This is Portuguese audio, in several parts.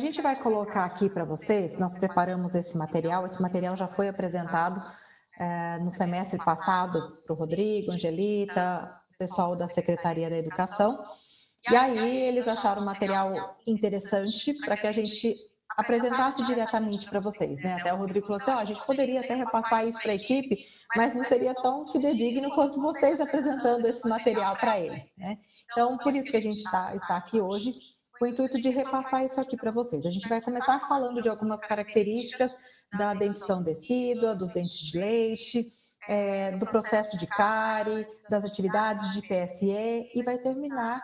gente vai colocar aqui para vocês, nós preparamos esse material já foi apresentado no semestre passado para o Rodrigo, Angelita, o pessoal da Secretaria da Educação, e aí eles acharam o material interessante para que a gente apresentasse diretamente para vocês, né? Até o Rodrigo falou assim, a gente poderia até repassar isso para a equipe, mas não seria tão fidedigno quanto vocês apresentando esse material para eles, né? Então, por isso que a gente está aqui hoje, com o intuito de repassar isso aqui para vocês. A gente vai começar falando de algumas características da dentição decídua, dos dentes de leite, do processo de cárie, das atividades de PSE e vai terminar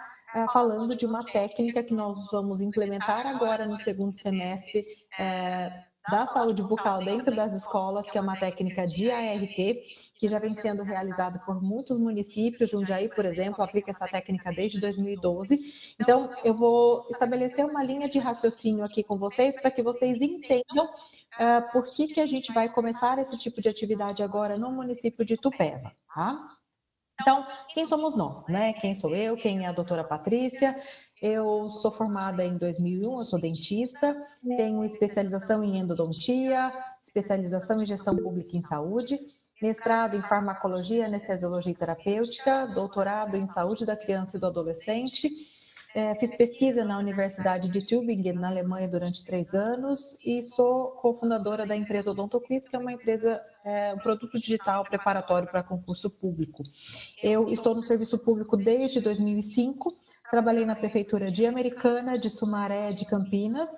falando de uma técnica que nós vamos implementar agora no segundo semestre da saúde bucal dentro das escolas, que é uma técnica de ART, que já vem sendo realizada por muitos municípios. Jundiaí, por exemplo, aplica essa técnica desde 2012. Então, eu vou estabelecer uma linha de raciocínio aqui com vocês para que vocês entendam por que a gente vai começar esse tipo de atividade agora no município de Itupeva, tá? Então, quem somos nós, né? Quem sou eu? Quem é a doutora Patrícia? Eu sou formada em 2001, eu sou dentista, tenho especialização em endodontia, especialização em gestão pública em saúde, mestrado em farmacologia, anestesiologia e terapêutica, doutorado em saúde da criança e do adolescente. Fiz pesquisa na Universidade de Tübingen, na Alemanha, durante 3 anos e sou cofundadora da empresa OdontoQuiz, que é uma empresa, um produto digital preparatório para concurso público. Eu estou no serviço público desde 2005, trabalhei na Prefeitura de Americana, de Sumaré, de Campinas,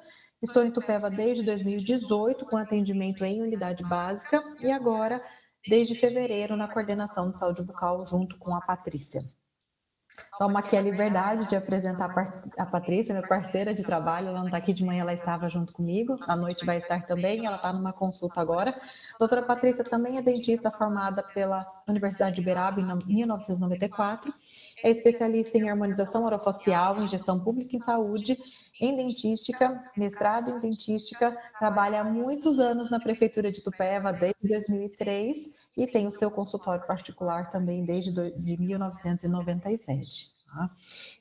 estou em Itupeva desde 2018, com atendimento em unidade básica e agora, desde fevereiro, na coordenação de saúde bucal, junto com a Patrícia. Toma aqui a liberdade de apresentar a Patrícia, minha parceira de trabalho. Ela não está aqui de manhã, ela estava junto comigo, à noite vai estar também, ela está numa consulta agora. A doutora Patrícia também é dentista formada pela Universidade de Uberaba em 1994, é especialista em harmonização orofacial, em gestão pública em saúde, em dentística, mestrado em dentística, trabalha há muitos anos na Prefeitura de Itupeva, desde 2003, e tem o seu consultório particular também desde 1997. Tá?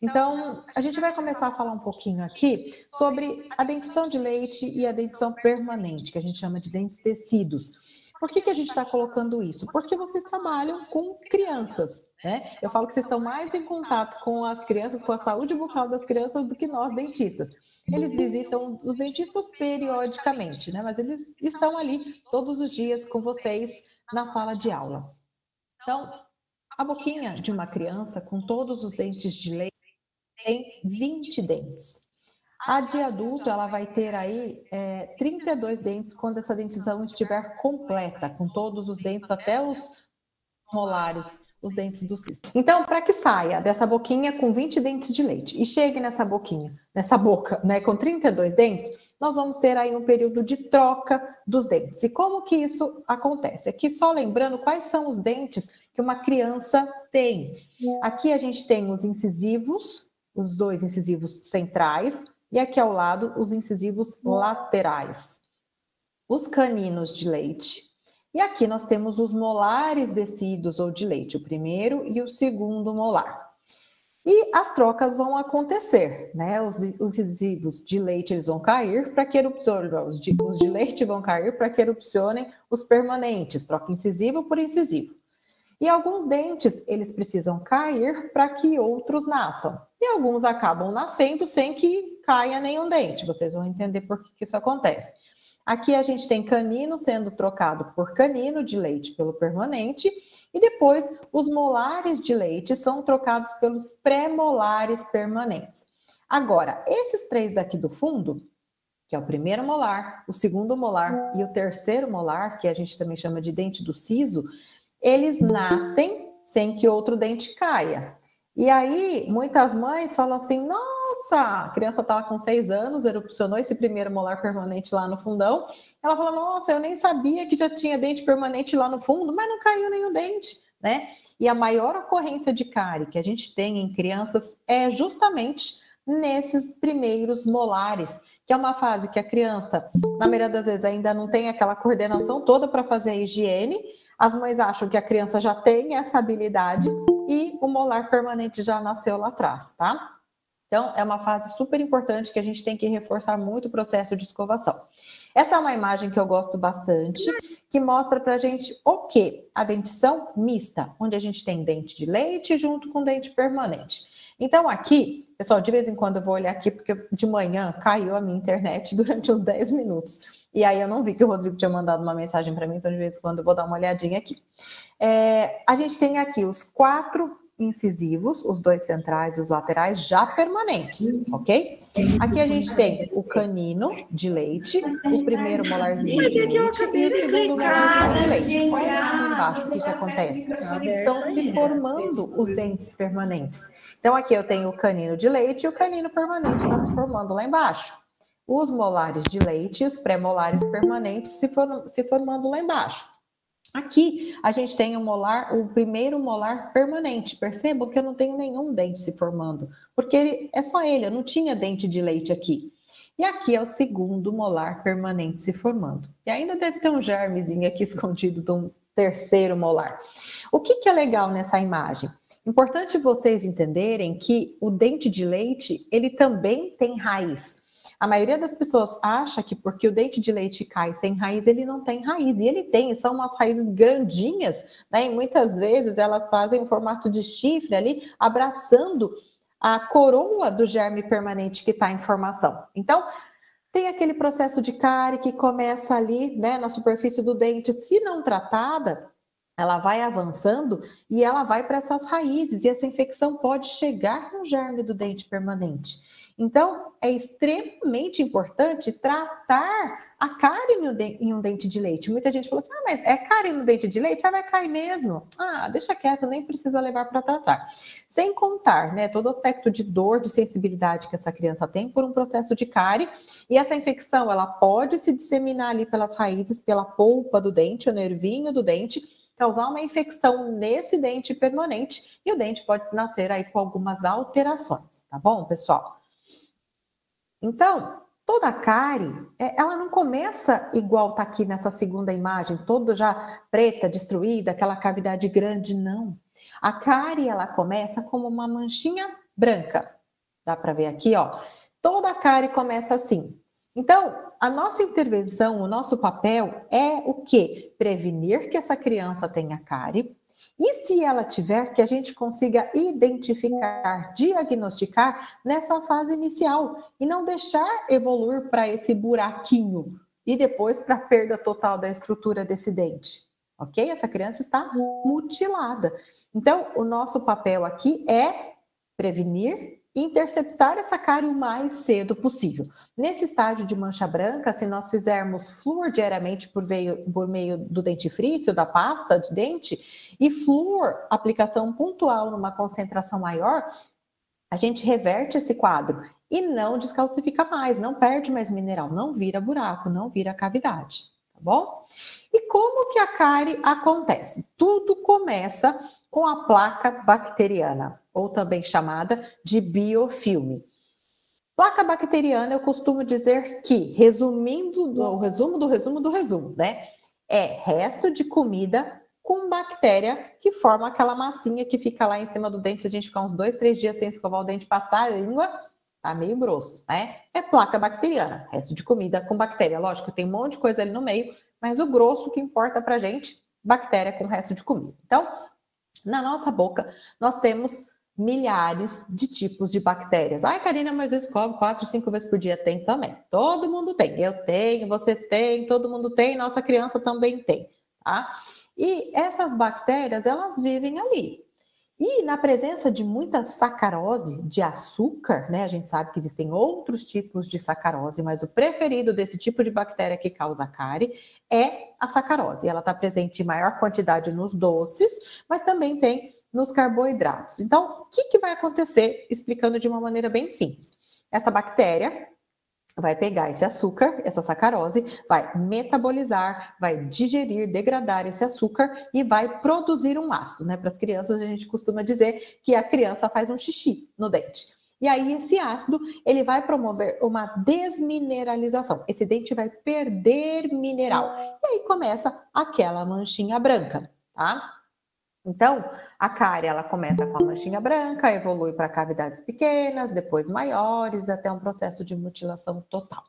Então, a gente vai começar a falar um pouquinho aqui sobre a dentição de leite e a dentição permanente, que a gente chama de dentes tecidos. Por que a gente está colocando isso? Porque vocês trabalham com crianças, né? Eu falo que vocês estão mais em contato com as crianças, com a saúde bucal das crianças do que nós, dentistas. Eles visitam os dentistas periodicamente, né? Mas eles estão ali todos os dias com vocês na sala de aula. Então, a boquinha de uma criança com todos os dentes de leite tem 20 dentes. A de adulto, ela vai ter aí 32 dentes quando essa dentição estiver completa, com todos os dentes, até os molares, os dentes do siso. Então, para que saia dessa boquinha com 20 dentes de leite e chegue nessa boquinha, nessa boca, né, com 32 dentes, nós vamos ter aí um período de troca dos dentes. E como que isso acontece? Aqui só lembrando quais são os dentes que uma criança tem. Aqui a gente tem os incisivos, os 2 incisivos centrais, e aqui ao lado, os incisivos laterais, os caninos de leite. E aqui nós temos os molares descidos ou de leite, o primeiro e o segundo molar. E as trocas vão acontecer, né? Os incisivos de leite eles vão cair para que erupcionem, os de leite vão cair para que erupcionem os permanentes, troca incisivo por incisivo. E alguns dentes, eles precisam cair para que outros nasçam. E alguns acabam nascendo sem que caia nenhum dente. Vocês vão entender por que isso acontece. Aqui a gente tem canino sendo trocado por canino de leite pelo permanente. E depois os molares de leite são trocados pelos pré-molares permanentes. Agora, esses 3 daqui do fundo, que é o primeiro molar, o segundo molar e o terceiro molar, que a gente também chama de dente do siso, eles nascem sem que outro dente caia. E aí, muitas mães falam assim, nossa, a criança está lá com 6 anos, erupcionou esse primeiro molar permanente lá no fundão. Ela fala, nossa, eu nem sabia que já tinha dente permanente lá no fundo, mas não caiu nenhum dente, né? E a maior ocorrência de cárie que a gente tem em crianças é justamente nesses primeiros molares, que é uma fase que a criança, na maioria das vezes, ainda não tem aquela coordenação toda para fazer a higiene. As mães acham que a criança já tem essa habilidade e o molar permanente já nasceu lá atrás, tá? Então, é uma fase super importante que a gente tem que reforçar muito o processo de escovação. Essa é uma imagem que eu gosto bastante, que mostra pra gente o quê? A dentição mista, onde a gente tem dente de leite junto com dente permanente. Então, aqui, pessoal, de vez em quando eu vou olhar aqui, porque de manhã caiu a minha internet durante uns 10 minutos. E aí eu não vi que o Rodrigo tinha mandado uma mensagem para mim, então de vez em quando eu vou dar uma olhadinha aqui. A gente tem aqui os 4 incisivos, os 2 centrais e os laterais já permanentes, ok? Aqui a gente tem o canino de leite, o primeiro molarzinho de leite e o segundo molarzinho de leite. Olha aqui embaixo o que acontece. Estão se formando os dentes permanentes. Então aqui eu tenho o canino de leite e o canino permanente está se formando lá embaixo. Os molares de leite e os pré-molares permanentes se formando lá embaixo. Aqui a gente tem o primeiro molar permanente. Percebam que eu não tenho nenhum dente se formando, porque é só ele, eu não tinha dente de leite aqui. E aqui é o segundo molar permanente se formando. E ainda deve ter um germezinho aqui escondido de um terceiro molar. O que é legal nessa imagem? Importante vocês entenderem que o dente de leite, ele também tem raiz. A maioria das pessoas acha que porque o dente de leite cai sem raiz, ele não tem raiz. E ele tem, são umas raízes grandinhas, né? E muitas vezes elas fazem um formato de chifre ali, abraçando a coroa do germe permanente que está em formação. Então, tem aquele processo de cárie que começa ali, né, na superfície do dente. Se não tratada, ela vai avançando e ela vai para essas raízes. E essa infecção pode chegar no germe do dente permanente. Então, é extremamente importante tratar a cárie em um dente de leite. Muita gente fala assim, mas é cárie no dente de leite? Vai cair mesmo. Deixa quieto, nem precisa levar para tratar. Sem contar, né, todo o aspecto de dor, de sensibilidade que essa criança tem por um processo de cárie. E essa infecção, ela pode se disseminar ali pelas raízes, pela polpa do dente, o nervinho do dente, causar uma infecção nesse dente permanente. E o dente pode nascer aí com algumas alterações, tá bom, pessoal? Então, toda a cárie, ela não começa igual tá aqui nessa segunda imagem, toda já preta, destruída, aquela cavidade grande, não. A cárie, ela começa como uma manchinha branca. Dá para ver aqui, ó. Toda a cárie começa assim. Então, a nossa intervenção, o nosso papel é o quê? Prevenir que essa criança tenha cárie. E se ela tiver, que a gente consiga identificar, diagnosticar nessa fase inicial e não deixar evoluir para esse buraquinho e depois para a perda total da estrutura desse dente, ok? Essa criança está mutilada. Então, o nosso papel aqui é prevenir e interceptar essa cárie o mais cedo possível. Nesse estágio de mancha branca, se nós fizermos flúor diariamente por meio do dentifrício, da pasta de dente, e flúor, aplicação pontual numa concentração maior, a gente reverte esse quadro e não descalcifica mais, não perde mais mineral, não vira buraco, não vira cavidade, tá bom? E como que a cárie acontece? Tudo começa com a placa bacteriana, ou também chamada de biofilme. Placa bacteriana, eu costumo dizer que, resumindo o resumo do resumo do resumo, né? É resto de comida com bactéria que forma aquela massinha que fica lá em cima do dente. Se a gente ficar uns 2, 3 dias sem escovar o dente, passar a língua, tá meio grosso, né? É placa bacteriana, resto de comida com bactéria. Lógico, tem um monte de coisa ali no meio, mas o grosso que importa pra gente, bactéria com resto de comida. Então, na nossa boca, nós temos milhares de tipos de bactérias. Ai, Karina, mas eu escovo 4, 5 vezes por dia. Tem também. Todo mundo tem. Eu tenho, você tem, todo mundo tem, nossa criança também tem, tá? E essas bactérias, elas vivem ali. E na presença de muita sacarose, de açúcar, né? A gente sabe que existem outros tipos de sacarose, mas o preferido desse tipo de bactéria que causa cárie é a sacarose. Ela está presente em maior quantidade nos doces, mas também tem nos carboidratos. Então, o que vai acontecer? Explicando de uma maneira bem simples. Essa bactéria vai pegar esse açúcar, essa sacarose, vai metabolizar, vai digerir, degradar esse açúcar e vai produzir um ácido, né? Para as crianças, a gente costuma dizer que a criança faz um xixi no dente. E aí, esse ácido, ele vai promover uma desmineralização. Esse dente vai perder mineral. E aí começa aquela manchinha branca, tá? Então, a cárie, ela começa com a manchinha branca, evolui para cavidades pequenas, depois maiores, até um processo de mutilação total.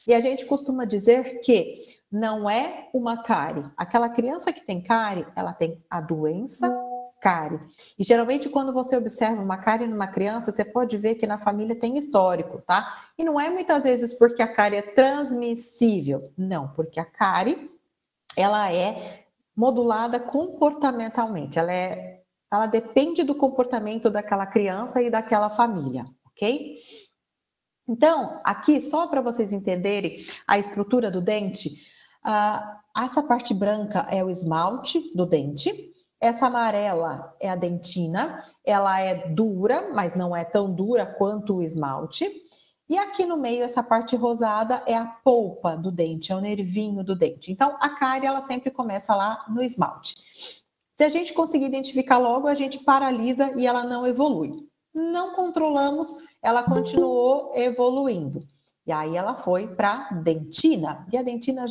E a gente costuma dizer que não é uma cárie. Aquela criança que tem cárie, ela tem a doença cárie. E geralmente quando você observa uma cárie numa criança, você pode ver que na família tem histórico, tá? E não é muitas vezes porque a cárie é transmissível. Não, porque a cárie, ela é modulada comportamentalmente. Ela depende do comportamento daquela criança e daquela família, ok? Então, aqui, só para vocês entenderem a estrutura do dente, essa parte branca é o esmalte do dente, essa amarela é a dentina, ela é dura, mas não é tão dura quanto o esmalte. E aqui no meio, essa parte rosada é a polpa do dente, é o nervinho do dente. Então, a cárie, ela sempre começa lá no esmalte. Se a gente conseguir identificar logo, a gente paralisa e ela não evolui. Não controlamos, ela continuou evoluindo. E aí ela foi para dentina. E a dentina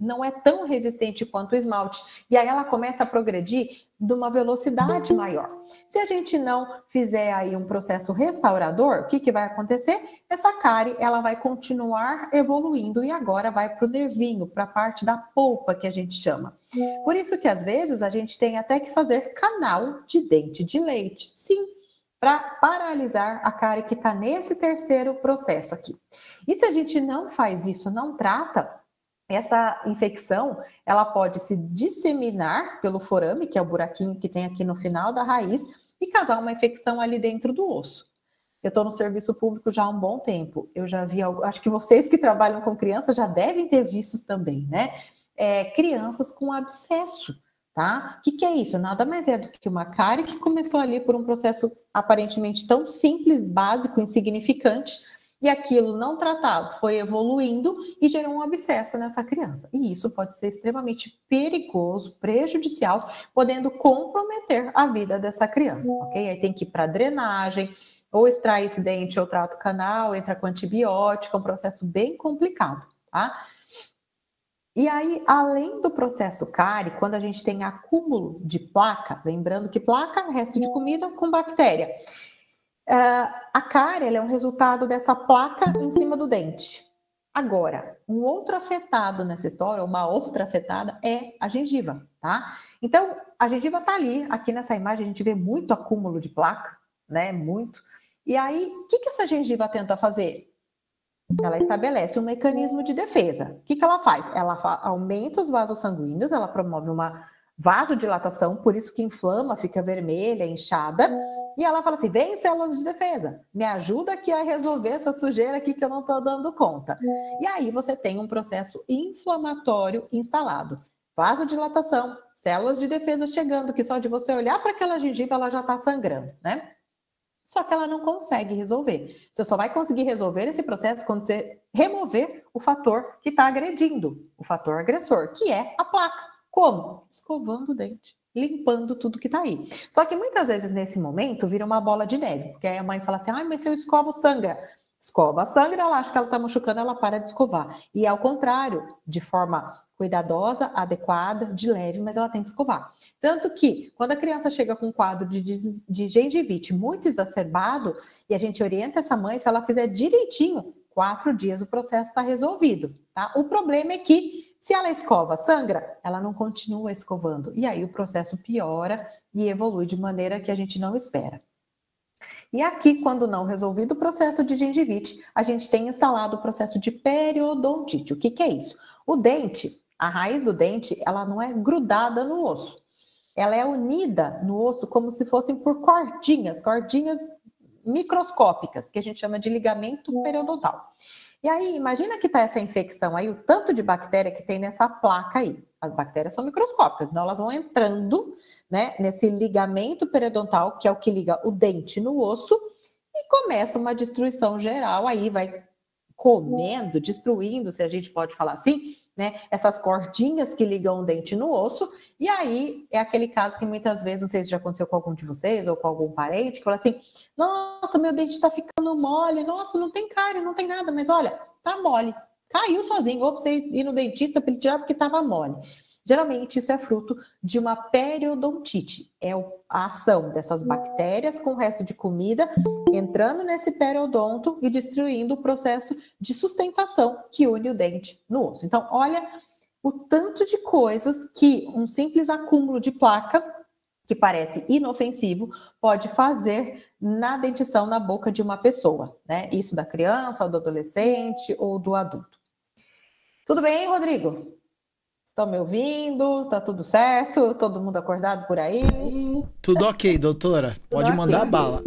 não é tão resistente quanto o esmalte. E aí ela começa a progredir de uma velocidade maior. Se a gente não fizer aí um processo restaurador, o que vai acontecer? Essa cárie, ela vai continuar evoluindo e agora vai para o nervinho, para a parte da polpa que a gente chama. Por isso que às vezes a gente tem até que fazer canal de dente de leite. Sim, para paralisar a cárie que está nesse terceiro processo aqui. E se a gente não faz isso, não trata, essa infecção, ela pode se disseminar pelo forame, que é o buraquinho que tem aqui no final da raiz, e causar uma infecção ali dentro do osso. Eu estou no serviço público já há um bom tempo. Eu já vi, acho que vocês que trabalham com crianças já devem ter visto também, né? Crianças com abscesso. Tá? O que é isso? Nada mais é do que uma cárie que começou ali por um processo aparentemente tão simples, básico, insignificante, e aquilo não tratado foi evoluindo e gerou um abscesso nessa criança. E isso pode ser extremamente perigoso, prejudicial, podendo comprometer a vida dessa criança, ok? Aí tem que ir para drenagem, ou extrai esse dente ou trata o canal, entra com antibiótico, é um processo bem complicado, tá? E aí, além do processo cárie, quando a gente tem acúmulo de placa, lembrando que placa é resto de comida com bactéria. A cárie ela é um resultado dessa placa em cima do dente. Agora, um outro afetado nessa história, uma outra afetada, é a gengiva, tá? Então, a gengiva tá ali, aqui nessa imagem a gente vê muito acúmulo de placa, né? Muito. E aí, o que essa gengiva tenta fazer? Ela estabelece um mecanismo de defesa. O que ela faz? Ela aumenta os vasos sanguíneos, ela promove uma vasodilatação, por isso que inflama, fica vermelha, inchada, e ela fala assim, vem células de defesa, me ajuda aqui a resolver essa sujeira aqui que eu não estou dando conta. E aí você tem um processo inflamatório instalado. Vasodilatação, células de defesa chegando, que só de você olhar para aquela gengiva ela já está sangrando, né? Só que ela não consegue resolver. Você só vai conseguir resolver esse processo quando você remover o fator que está agredindo, o fator agressor, que é a placa. Como? Escovando o dente, limpando tudo que está aí. Só que muitas vezes nesse momento vira uma bola de neve, porque aí a mãe fala assim, mas se eu escovo sangra. Escova, sangra, ela acha que ela está machucando, ela para de escovar. E ao contrário, de forma cuidadosa, adequada, de leve, mas ela tem que escovar. Tanto que, quando a criança chega com um quadro de gengivite muito exacerbado, e a gente orienta essa mãe, se ela fizer direitinho, 4 dias o processo está resolvido, tá? O problema é que, se ela escova, sangra, ela não continua escovando. E aí o processo piora e evolui de maneira que a gente não espera. E aqui, quando não resolvido o processo de gengivite, a gente tem instalado o processo de periodontite. O que é isso? O dente, a raiz do dente, ela não é grudada no osso. Ela é unida no osso como se fossem por cordinhas microscópicas, que a gente chama de ligamento periodontal. E aí, imagina que está essa infecção aí, o tanto de bactéria que tem nessa placa aí. As bactérias são microscópicas, então elas vão entrando, né, nesse ligamento periodontal, que é o que liga o dente no osso, e começa uma destruição geral, aí vai comendo, destruindo, se a gente pode falar assim, né, essas cordinhas que ligam o dente no osso, e aí é aquele caso que muitas vezes, não sei se já aconteceu com algum de vocês ou com algum parente, que fala assim, nossa, meu dente tá ficando mole, nossa, não tem cárie, não tem nada, mas olha, tá mole, caiu sozinho, ou pra você ir no dentista para ele tirar porque tava mole. Geralmente isso é fruto de uma periodontite, é a ação dessas bactérias com o resto de comida entrando nesse periodonto e destruindo o processo de sustentação que une o dente no osso. Então, olha o tanto de coisas que um simples acúmulo de placa, que parece inofensivo, pode fazer na dentição na boca de uma pessoa, né? Isso da criança, ou do adolescente, ou do adulto. Tudo bem, Rodrigo? Estão me ouvindo? Tá tudo certo? Todo mundo acordado por aí? Tudo ok, doutora. Pode Tudo mandar ok. bala.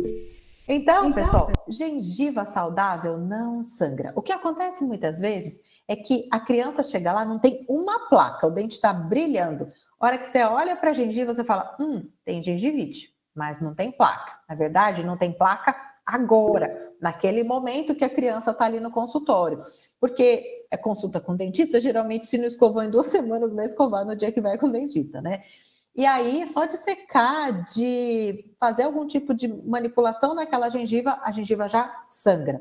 Então, pessoal, gengiva saudável não sangra. O que acontece muitas vezes é que a criança chega lá, não tem uma placa, o dente está brilhando. A hora que você olha para a gengiva, você fala, tem gengivite, mas não tem placa. Na verdade, não tem placa agora, naquele momento que a criança está ali no consultório. Porque é consulta com dentista, geralmente se não escovou em 2 semanas, vai escovar no dia que vai com o dentista, né? E aí, só de secar, de fazer algum tipo de manipulação naquela gengiva, a gengiva já sangra.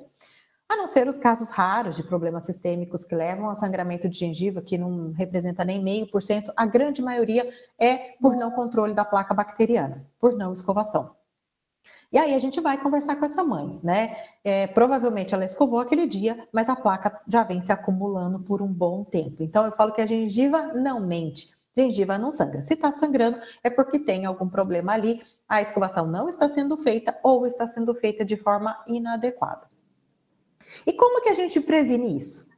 A não ser os casos raros de problemas sistêmicos que levam a sangramento de gengiva, que não representa nem 0,5%, a grande maioria é por não controle da placa bacteriana, por não escovação. E aí a gente vai conversar com essa mãe, né? Provavelmente ela escovou aquele dia, mas a placa já vem se acumulando por um bom tempo. Então eu falo que a gengiva não mente. Gengiva não sangra. Se está sangrando, é porque tem algum problema ali, a escovação não está sendo feita ou está sendo feita de forma inadequada. E como que a gente previne isso?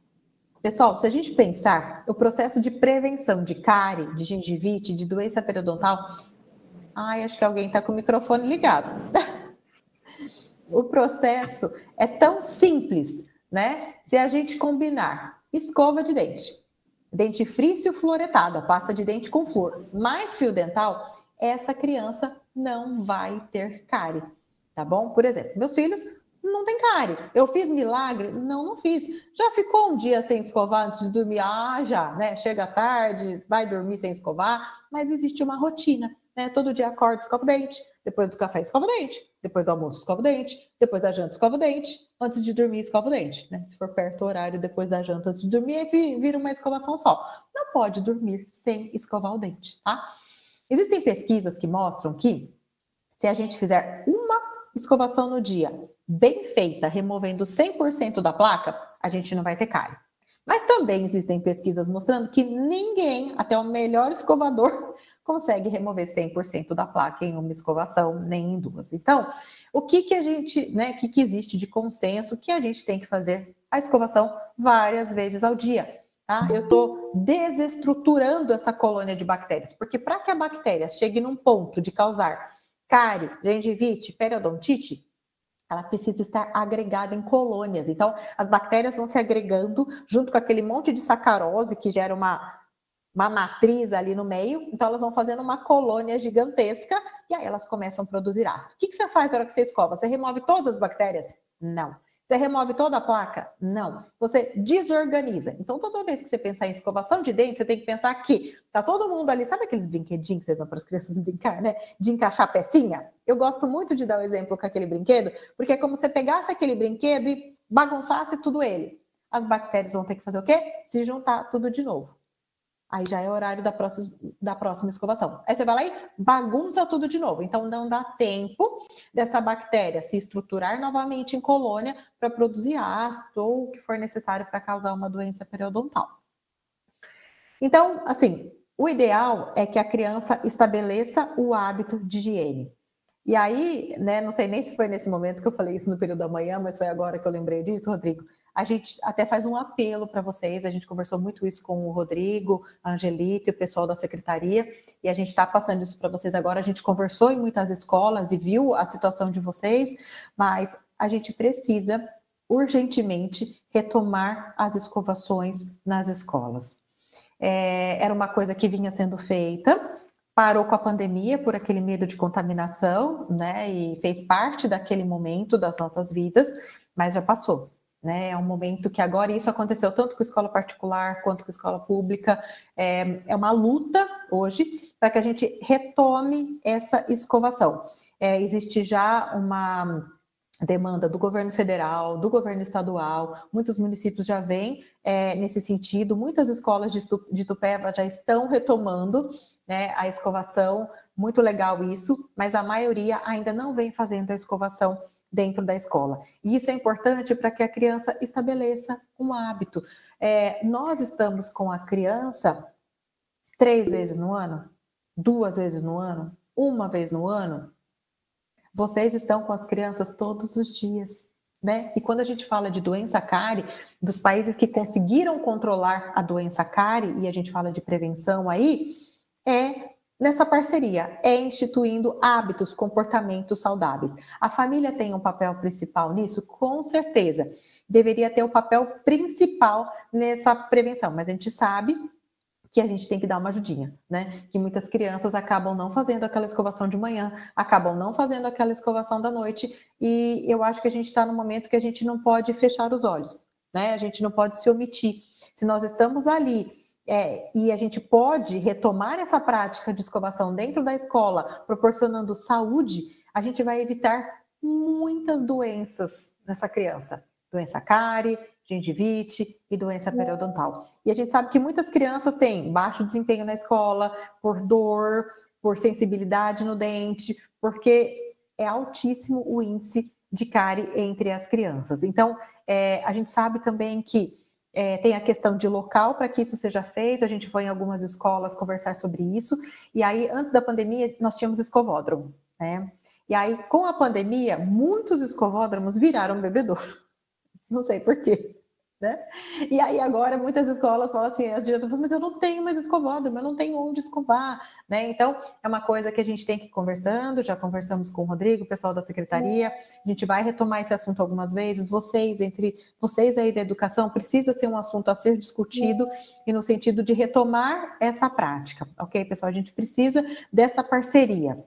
Pessoal, se a gente pensar, o processo de prevenção de cárie, de gengivite, de doença periodontal... Ai, acho que alguém está com o microfone ligado. O processo é tão simples, né? Se a gente combinar escova de dente, dentifrício fluoretado, a pasta de dente com flúor, mais fio dental, essa criança não vai ter cárie, tá bom? Por exemplo, meus filhos não têm cárie. Eu fiz milagre? Não fiz. Já ficou um dia sem escovar antes de dormir? Já, né? Chega tarde, vai dormir sem escovar, mas existe uma rotina, né? Todo dia acorda, escova o dente, depois do café escova o dente, depois do almoço escova o dente, depois da janta escova o dente, antes de dormir escova o dente, né? Se for perto do horário depois da janta, antes de dormir, aí vira uma escovação só. Não pode dormir sem escovar o dente, tá? Existem pesquisas que mostram que se a gente fizer uma escovação no dia bem feita, removendo 100% da placa, a gente não vai ter cárie. Mas também existem pesquisas mostrando que ninguém, até o melhor escovador, consegue remover 100% da placa em uma escovação, nem em 2. Então, o que a gente, né, o que existe de consenso que a gente tem que fazer a escovação várias vezes ao dia, tá? Eu estou desestruturando essa colônia de bactérias, porque para que a bactéria chegue num ponto de causar cárie, gengivite, periodontite, ela precisa estar agregada em colônias. Então, as bactérias vão se agregando junto com aquele monte de sacarose que gera uma matriz ali no meio, então elas vão fazendo uma colônia gigantesca e aí elas começam a produzir ácido. O que você faz na hora que você escova? Você remove todas as bactérias? Não. Você remove toda a placa? Não. Você desorganiza. Então, toda vez que você pensar em escovação de dente, você tem que pensar que tá todo mundo ali, sabe aqueles brinquedinhos que vocês dão para as crianças brincar, né? De encaixar pecinha? Eu gosto muito de dar o exemplo com aquele brinquedo, porque é como se você pegasse aquele brinquedo e bagunçasse tudo ele. As bactérias vão ter que fazer o quê? Se juntar tudo de novo. Aí já é horário da próxima escovação. Aí você vai lá e bagunça tudo de novo. Então, não dá tempo dessa bactéria se estruturar novamente em colônia para produzir ácido ou o que for necessário para causar uma doença periodontal. Então, assim, o ideal é que a criança estabeleça o hábito de higiene. E aí, né, não sei nem se foi nesse momento que eu falei isso no período da manhã, mas foi agora que eu lembrei disso, Rodrigo. A gente até faz um apelo para vocês, a gente conversou muito isso com o Rodrigo, a Angelita e o pessoal da secretaria, e a gente está passando isso para vocês agora. A gente conversou em muitas escolas e viu a situação de vocês, mas a gente precisa urgentemente retomar as escovações nas escolas. Era uma coisa que vinha sendo feita, parou com a pandemia por aquele medo de contaminação, né, e fez parte daquele momento das nossas vidas, mas já passou, né, é um momento que agora isso aconteceu tanto com a escola particular quanto com a escola pública, é uma luta hoje para que a gente retome essa escovação. Existe já demanda do governo federal, do governo estadual, muitos municípios já vêm nesse sentido, muitas escolas de Itupeva já estão retomando, né, a escovação, muito legal isso, mas a maioria ainda não vem fazendo a escovação dentro da escola. E isso é importante para que a criança estabeleça um hábito. Nós estamos com a criança 3 vezes no ano, 2 vezes no ano, 1 vez no ano. Vocês estão com as crianças todos os dias, né? E quando a gente fala de doença cárie, dos países que conseguiram controlar a doença cárie, e a gente fala de prevenção aí, é nessa parceria, é instituindo hábitos, comportamentos saudáveis. A família tem um papel principal nisso? Com certeza. Deveria ter o papel principal nessa prevenção, mas a gente sabe que a gente tem que dar uma ajudinha, né? Que muitas crianças acabam não fazendo aquela escovação de manhã, acabam não fazendo aquela escovação da noite, e eu acho que a gente está no momento que a gente não pode fechar os olhos, né? A gente não pode se omitir. Se nós estamos ali e a gente pode retomar essa prática de escovação dentro da escola, proporcionando saúde, a gente vai evitar muitas doenças nessa criança. Doença cárie, gengivite e doença periodontal. E a gente sabe que muitas crianças têm baixo desempenho na escola, por dor, por sensibilidade no dente, porque é altíssimo o índice de cárie entre as crianças. Então, a gente sabe também que tem a questão de local para que isso seja feito, a gente foi em algumas escolas conversar sobre isso, e aí, antes da pandemia, nós tínhamos escovódromo, né? E aí, com a pandemia, muitos escovódromos viraram bebedouro. Não sei por quê, né? E aí agora muitas escolas falam assim, as diretoras falam, mas eu não tenho mais escovódromo, eu não tenho onde escovar, né? Então, é uma coisa que a gente tem que ir conversando, já conversamos com o Rodrigo, o pessoal da secretaria, a gente vai retomar esse assunto algumas vezes, entre vocês aí da educação, precisa ser um assunto a ser discutido e no sentido de retomar essa prática, ok, pessoal? A gente precisa dessa parceria.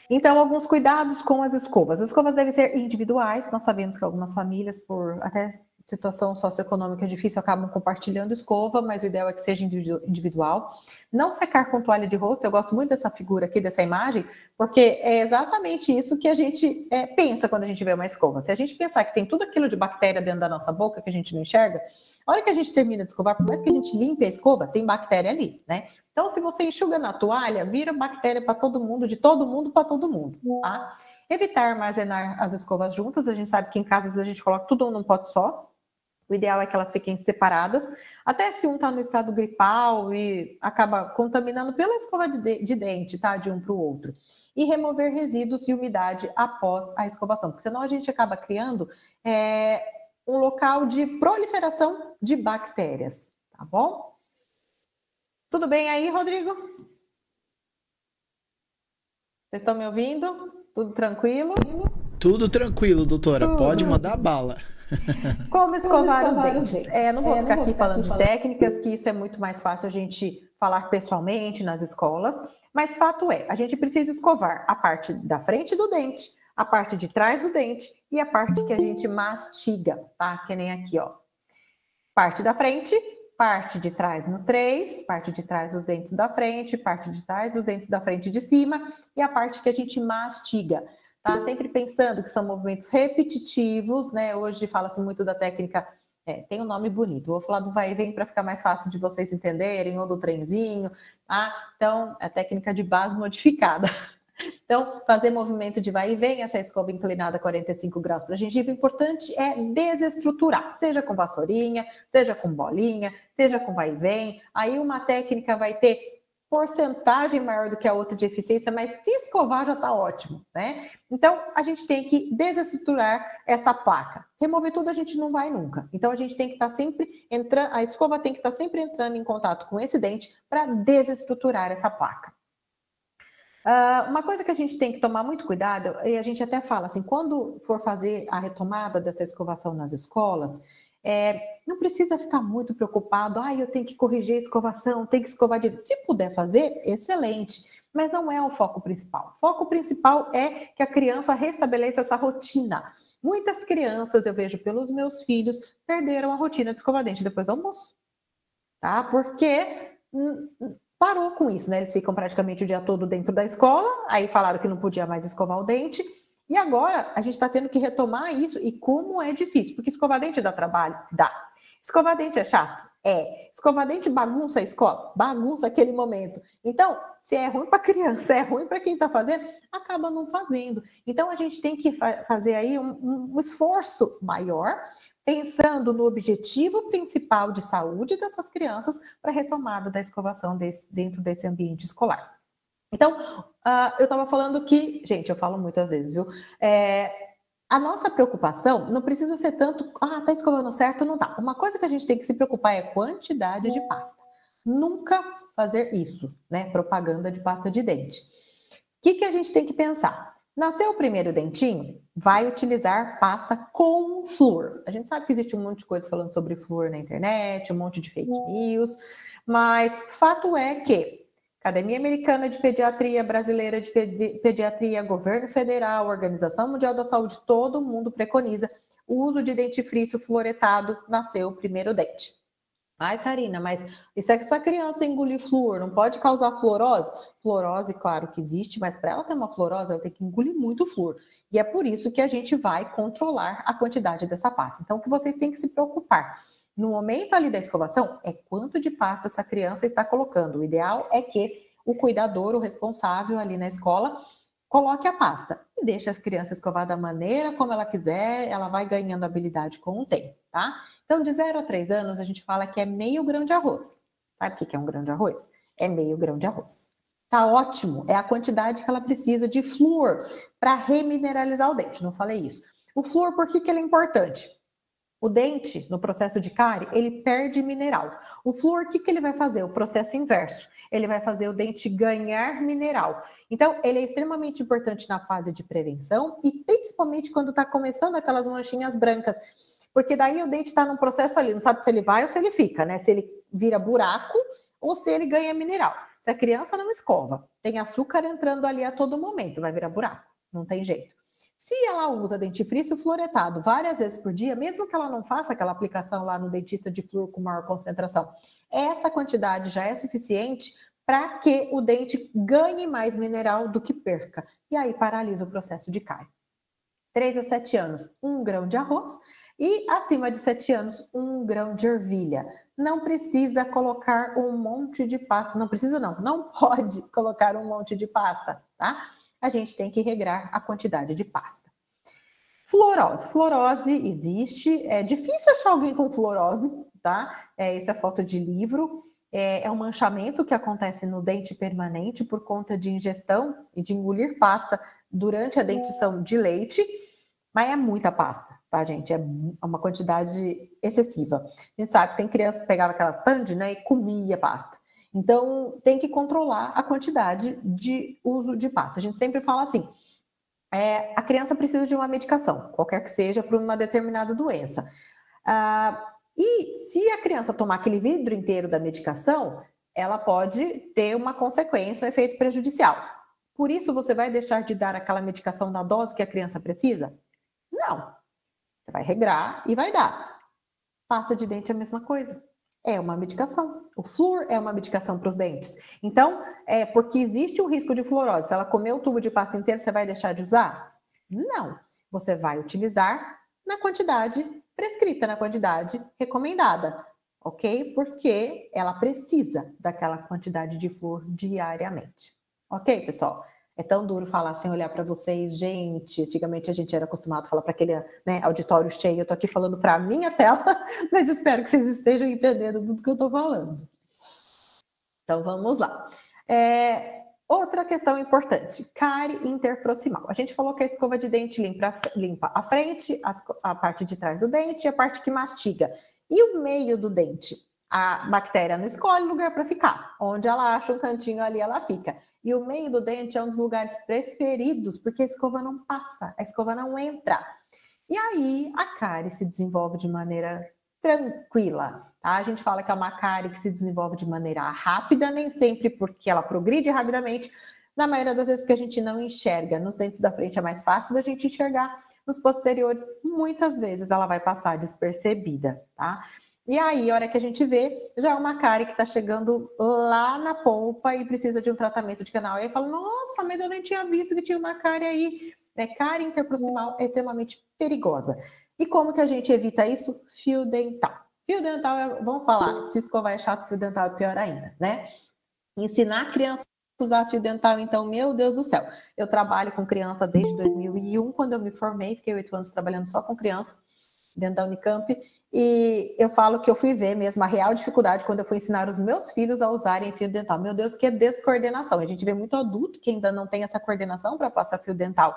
Então, alguns cuidados com as escovas. As escovas devem ser individuais. Nós sabemos que algumas famílias, por até situação socioeconômica difícil, acabam compartilhando escova, mas o ideal é que seja individual. Não secar com toalha de rosto. Eu gosto muito dessa figura aqui, dessa imagem, porque é exatamente isso que a gente pensa quando a gente vê uma escova. Se a gente pensar que tem tudo aquilo de bactéria dentro da nossa boca que a gente não enxerga, a hora que a gente termina de escovar, por mais que a gente limpe a escova, tem bactéria ali, né? Então, se você enxuga na toalha, vira bactéria para todo mundo, de todo mundo para todo mundo, tá? Evitar armazenar as escovas juntas. A gente sabe que em casa a gente coloca tudo num pote só. O ideal é que elas fiquem separadas, até se um está no estado gripal e acaba contaminando pela escova de dente, tá? De um para o outro. E remover resíduos e umidade após a escovação, porque senão a gente acaba criando um local de proliferação de bactérias, tá bom? Tudo bem aí, Rodrigo? Vocês estão me ouvindo? Tudo tranquilo? Tudo tranquilo, doutora. Tudo. Pode mandar bala. Como escovar os dentes? Não vou ficar aqui falando de técnicas, que isso é muito mais fácil a gente falar pessoalmente nas escolas, mas fato é, a gente precisa escovar a parte da frente do dente, a parte de trás do dente e a parte que a gente mastiga, tá? Que nem aqui, ó. Parte da frente, parte de trás no 3, parte de trás dos dentes da frente, parte de trás dos dentes da frente de cima e a parte que a gente mastiga. Tá? Sempre pensando que são movimentos repetitivos, né? Hoje fala-se muito da técnica, tem um nome bonito, vou falar do vai e vem para ficar mais fácil de vocês entenderem, ou do trenzinho, tá? Então, é a técnica de base modificada. Então, fazer movimento de vai e vem, essa escova inclinada a 45 graus para a gengiva, o importante é desestruturar, seja com vassourinha, seja com bolinha, seja com vai e vem. Aí uma técnica vai ter porcentagem maior do que a outra de eficiência, mas se escovar já está ótimo, né? Então, a gente tem que desestruturar essa placa. Remover tudo a gente não vai nunca. Então, a gente tem que estar sempre entrando, a escova tem que estar sempre entrando em contato com esse dente para desestruturar essa placa. Uma coisa que a gente tem que tomar muito cuidado, e a gente até fala assim, quando for fazer a retomada dessa escovação nas escolas, não precisa ficar muito preocupado, eu tenho que corrigir a escovação, tem que escovar direito. Se puder fazer, excelente, mas não é o foco principal. O foco principal é que a criança restabeleça essa rotina. Muitas crianças, eu vejo pelos meus filhos, perderam a rotina de escovar dente depois do almoço, tá? Porque parou com isso, né? Eles ficam praticamente o dia todo dentro da escola, aí falaram que não podia mais escovar o dente, E agora a gente está tendo que retomar isso, e como é difícil, porque escovar dente dá trabalho? Dá. Escovar dente é chato? É. Escovar dente bagunça a escola? Bagunça aquele momento. Então, se é ruim para a criança, é ruim para quem está fazendo, acaba não fazendo. Então, a gente tem que fazer aí um esforço maior, pensando no objetivo principal de saúde dessas crianças para a retomada da escovação dentro desse ambiente escolar. Então, eu estava falando que, gente, eu falo muitas vezes, viu? A nossa preocupação não precisa ser tanto, tá escovando certo, não tá. Uma coisa que a gente tem que se preocupar é a quantidade de pasta. Nunca fazer isso, né? Propaganda de pasta de dente. O que a gente tem que pensar? Nasceu o primeiro dentinho, vai utilizar pasta com flúor. A gente sabe que existe um monte de coisa falando sobre flúor na internet, um monte de fake news, mas fato é que Academia Americana de Pediatria, Brasileira de Pediatria, Governo Federal, Organização Mundial da Saúde, todo mundo preconiza o uso de dentifrício fluoretado, nasceu o primeiro dente. Ai, Karina, mas e se essa criança engolir flúor, não pode causar fluorose? Fluorose, claro que existe, mas para ela ter uma fluorose, ela tem que engolir muito flúor. E é por isso que a gente vai controlar a quantidade dessa pasta. Então, o que vocês têm que se preocupar no momento ali da escovação é quanto de pasta essa criança está colocando. O ideal é que o cuidador, o responsável ali na escola, coloque a pasta e deixe as crianças escovar da maneira como ela quiser, ela vai ganhando habilidade com o tempo, tá? Então, de 0 a 3 anos, a gente fala que é meio grão de arroz. Sabe o que é um grão de arroz? É meio grão de arroz. Tá ótimo, é a quantidade que ela precisa de flúor para remineralizar o dente, não falei isso. O flúor, por que ele é importante? O dente, no processo de cárie, ele perde mineral. O flúor, o que ele vai fazer? O processo inverso. Ele vai fazer o dente ganhar mineral. Então, ele é extremamente importante na fase de prevenção e principalmente quando está começando aquelas manchinhas brancas. Porque daí o dente está num processo ali, não sabe se ele vai ou se ele fica, né? Se ele vira buraco ou se ele ganha mineral. Se a criança não escova, tem açúcar entrando ali a todo momento, vai virar buraco. Não tem jeito. Se ela usa dentifrício fluoretado várias vezes por dia, mesmo que ela não faça aquela aplicação lá no dentista de flúor com maior concentração, essa quantidade já é suficiente para que o dente ganhe mais mineral do que perca. E aí paralisa o processo de cárie. 3 a 7 anos, 1 grão de arroz. E acima de 7 anos, 1 grão de ervilha. Não precisa colocar um monte de pasta. Não precisa não pode colocar um monte de pasta, tá? A gente tem que regrar a quantidade de pasta. Fluorose. Fluorose existe. É difícil achar alguém com fluorose, tá? Isso é foto de livro. É um manchamento que acontece no dente permanente por conta de ingestão e de engolir pasta durante a dentição de leite. Mas é muita pasta, tá, gente? É uma quantidade excessiva. A gente sabe que tem criança que pegava aquelas tandes, né, e comia pasta. Então, tem que controlar a quantidade de uso de pasta. A gente sempre fala assim, a criança precisa de uma medicação, qualquer que seja, para uma determinada doença. E se a criança tomar aquele vidro inteiro da medicação, ela pode ter uma consequência, um efeito prejudicial. Por isso, você vai deixar de dar aquela medicação na dose que a criança precisa? Não. Você vai regrar e vai dar. Pasta de dente é a mesma coisa. É uma medicação. O flúor é uma medicação para os dentes. Então, porque existe o risco de fluorose. Se ela comer o tubo de pasta inteiro, você vai deixar de usar? Não. Você vai utilizar na quantidade prescrita, na quantidade recomendada. Ok? Porque ela precisa daquela quantidade de flúor diariamente. Ok, pessoal? É tão duro falar sem olhar para vocês, gente. Antigamente a gente era acostumado a falar para aquele, né, auditório cheio. Eu tô aqui falando para a minha tela, mas espero que vocês estejam entendendo tudo que eu tô falando. Então vamos lá. Outra questão importante, cárie interproximal. A gente falou que a escova de dente limpa a frente, a parte de trás do dente e a parte que mastiga. E o meio do dente? A bactéria não escolhe lugar para ficar. Onde ela acha um cantinho ali, ela fica. E o meio do dente é um dos lugares preferidos, porque a escova não passa, a escova não entra. E aí, a cárie se desenvolve de maneira tranquila, tá? A gente fala que é uma cárie que se desenvolve de maneira rápida, nem sempre porque ela progride rapidamente, na maioria das vezes porque a gente não enxerga. Nos dentes da frente é mais fácil da gente enxergar, nos posteriores, muitas vezes ela vai passar despercebida, tá? E aí, a hora que a gente vê, já é uma cárie que está chegando lá na polpa e precisa de um tratamento de canal. E aí fala, nossa, mas eu nem tinha visto que tinha uma cárie aí. né? Cárie interproximal é extremamente perigosa. E como que a gente evita isso? Fio dental. Fio dental, vamos falar, se escovar é chato, fio dental é pior ainda, né? Ensinar a criança a usar fio dental, então, meu Deus do céu. Eu trabalho com criança desde 2001, quando eu me formei, fiquei 8 anos trabalhando só com criança, dentro da Unicamp, e eu falo que eu fui ver mesmo a real dificuldade quando eu fui ensinar os meus filhos a usarem fio dental. Meu Deus, que descoordenação. A gente vê muito adulto que ainda não tem essa coordenação para passar fio dental.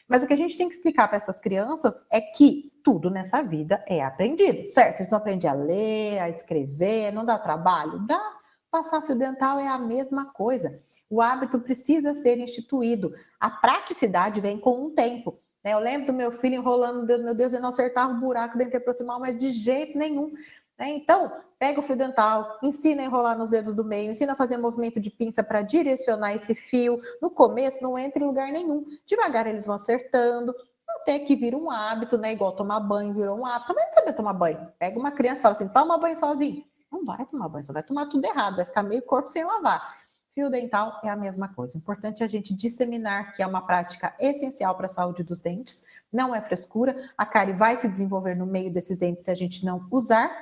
Mas o que a gente tem que explicar para essas crianças é que tudo nessa vida é aprendido, certo? Eles não aprendem a ler, a escrever, não dá trabalho? Dá. Passar fio dental é a mesma coisa. O hábito precisa ser instituído. A praticidade vem com um tempo. Eu lembro do meu filho enrolando, meu Deus, eu não acertava o buraco da interproximal, mas de jeito nenhum. Então, pega o fio dental, ensina a enrolar nos dedos do meio, ensina a fazer movimento de pinça para direcionar esse fio. No começo, não entra em lugar nenhum. Devagar eles vão acertando, até que vira um hábito, né? Igual tomar banho virou um hábito. Também não sabia tomar banho. Pega uma criança e fala assim, toma banho sozinho. Não vai tomar banho, só vai tomar tudo errado, vai ficar meio corpo sem lavar. Fio dental é a mesma coisa. O importante é a gente disseminar que é uma prática essencial para a saúde dos dentes. Não é frescura. A cárie vai se desenvolver no meio desses dentes se a gente não usar.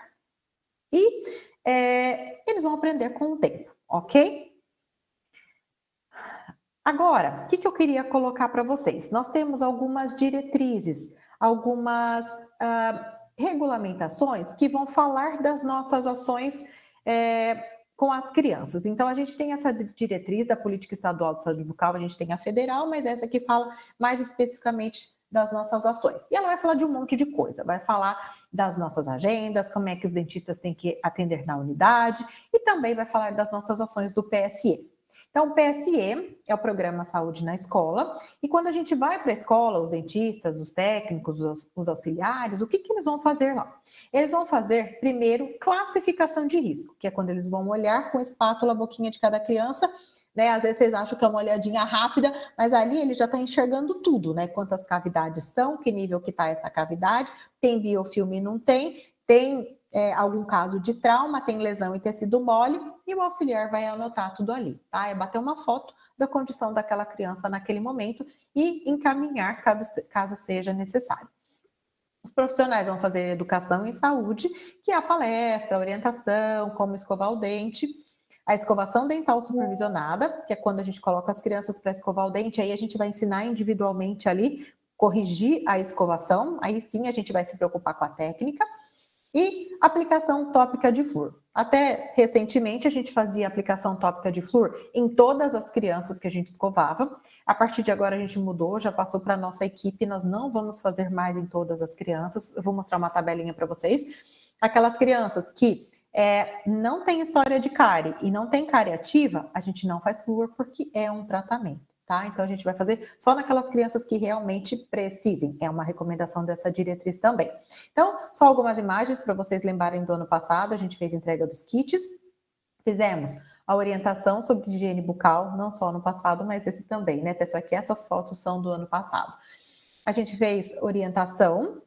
E eles vão aprender com o tempo, ok? Agora, o que eu queria colocar para vocês? Nós temos algumas diretrizes, algumas regulamentações que vão falar das nossas ações com as crianças. Então, a gente tem essa diretriz da Política Estadual de Saúde Bucal, a gente tem a federal, mas essa aqui fala mais especificamente das nossas ações. E ela vai falar de um monte de coisa, vai falar das nossas agendas, como é que os dentistas têm que atender na unidade, e também vai falar das nossas ações do PSE. Então, o PSE é o Programa Saúde na Escola, e quando a gente vai para a escola, os dentistas, os técnicos, os auxiliares, o que eles vão fazer lá? Eles vão fazer, primeiro, classificação de risco, que é quando eles vão olhar com espátula a boquinha de cada criança, né? Às vezes vocês acham que é uma olhadinha rápida, mas ali ele já está enxergando tudo, né? Quantas cavidades são, que nível que está essa cavidade, tem biofilme, não tem algum caso de trauma, tem lesão em tecido mole, e o auxiliar vai anotar tudo ali, tá? É bater uma foto da condição daquela criança naquele momento e encaminhar caso seja necessário. Os profissionais vão fazer educação em saúde, que é a palestra, a orientação, como escovar o dente, a escovação dental supervisionada, que é quando a gente coloca as crianças para escovar o dente, aí a gente vai ensinar individualmente ali, corrigir a escovação, aí sim a gente vai se preocupar com a técnica, e aplicação tópica de flúor. Até recentemente a gente fazia aplicação tópica de flúor em todas as crianças que a gente escovava. A partir de agora a gente mudou, já passou para a nossa equipe, nós não vamos fazer mais em todas as crianças. Eu vou mostrar uma tabelinha para vocês. Aquelas crianças que não tem história de cárie e não tem cárie ativa, a gente não faz flúor porque é um tratamento. Tá? Então, a gente vai fazer só naquelas crianças que realmente precisem. É uma recomendação dessa diretriz também. Então, só algumas imagens para vocês lembrarem do ano passado. A gente fez entrega dos kits. Fizemos a orientação sobre higiene bucal, não só no passado, mas esse também, né, pessoal? Aqui essas fotos são do ano passado. A gente fez orientação,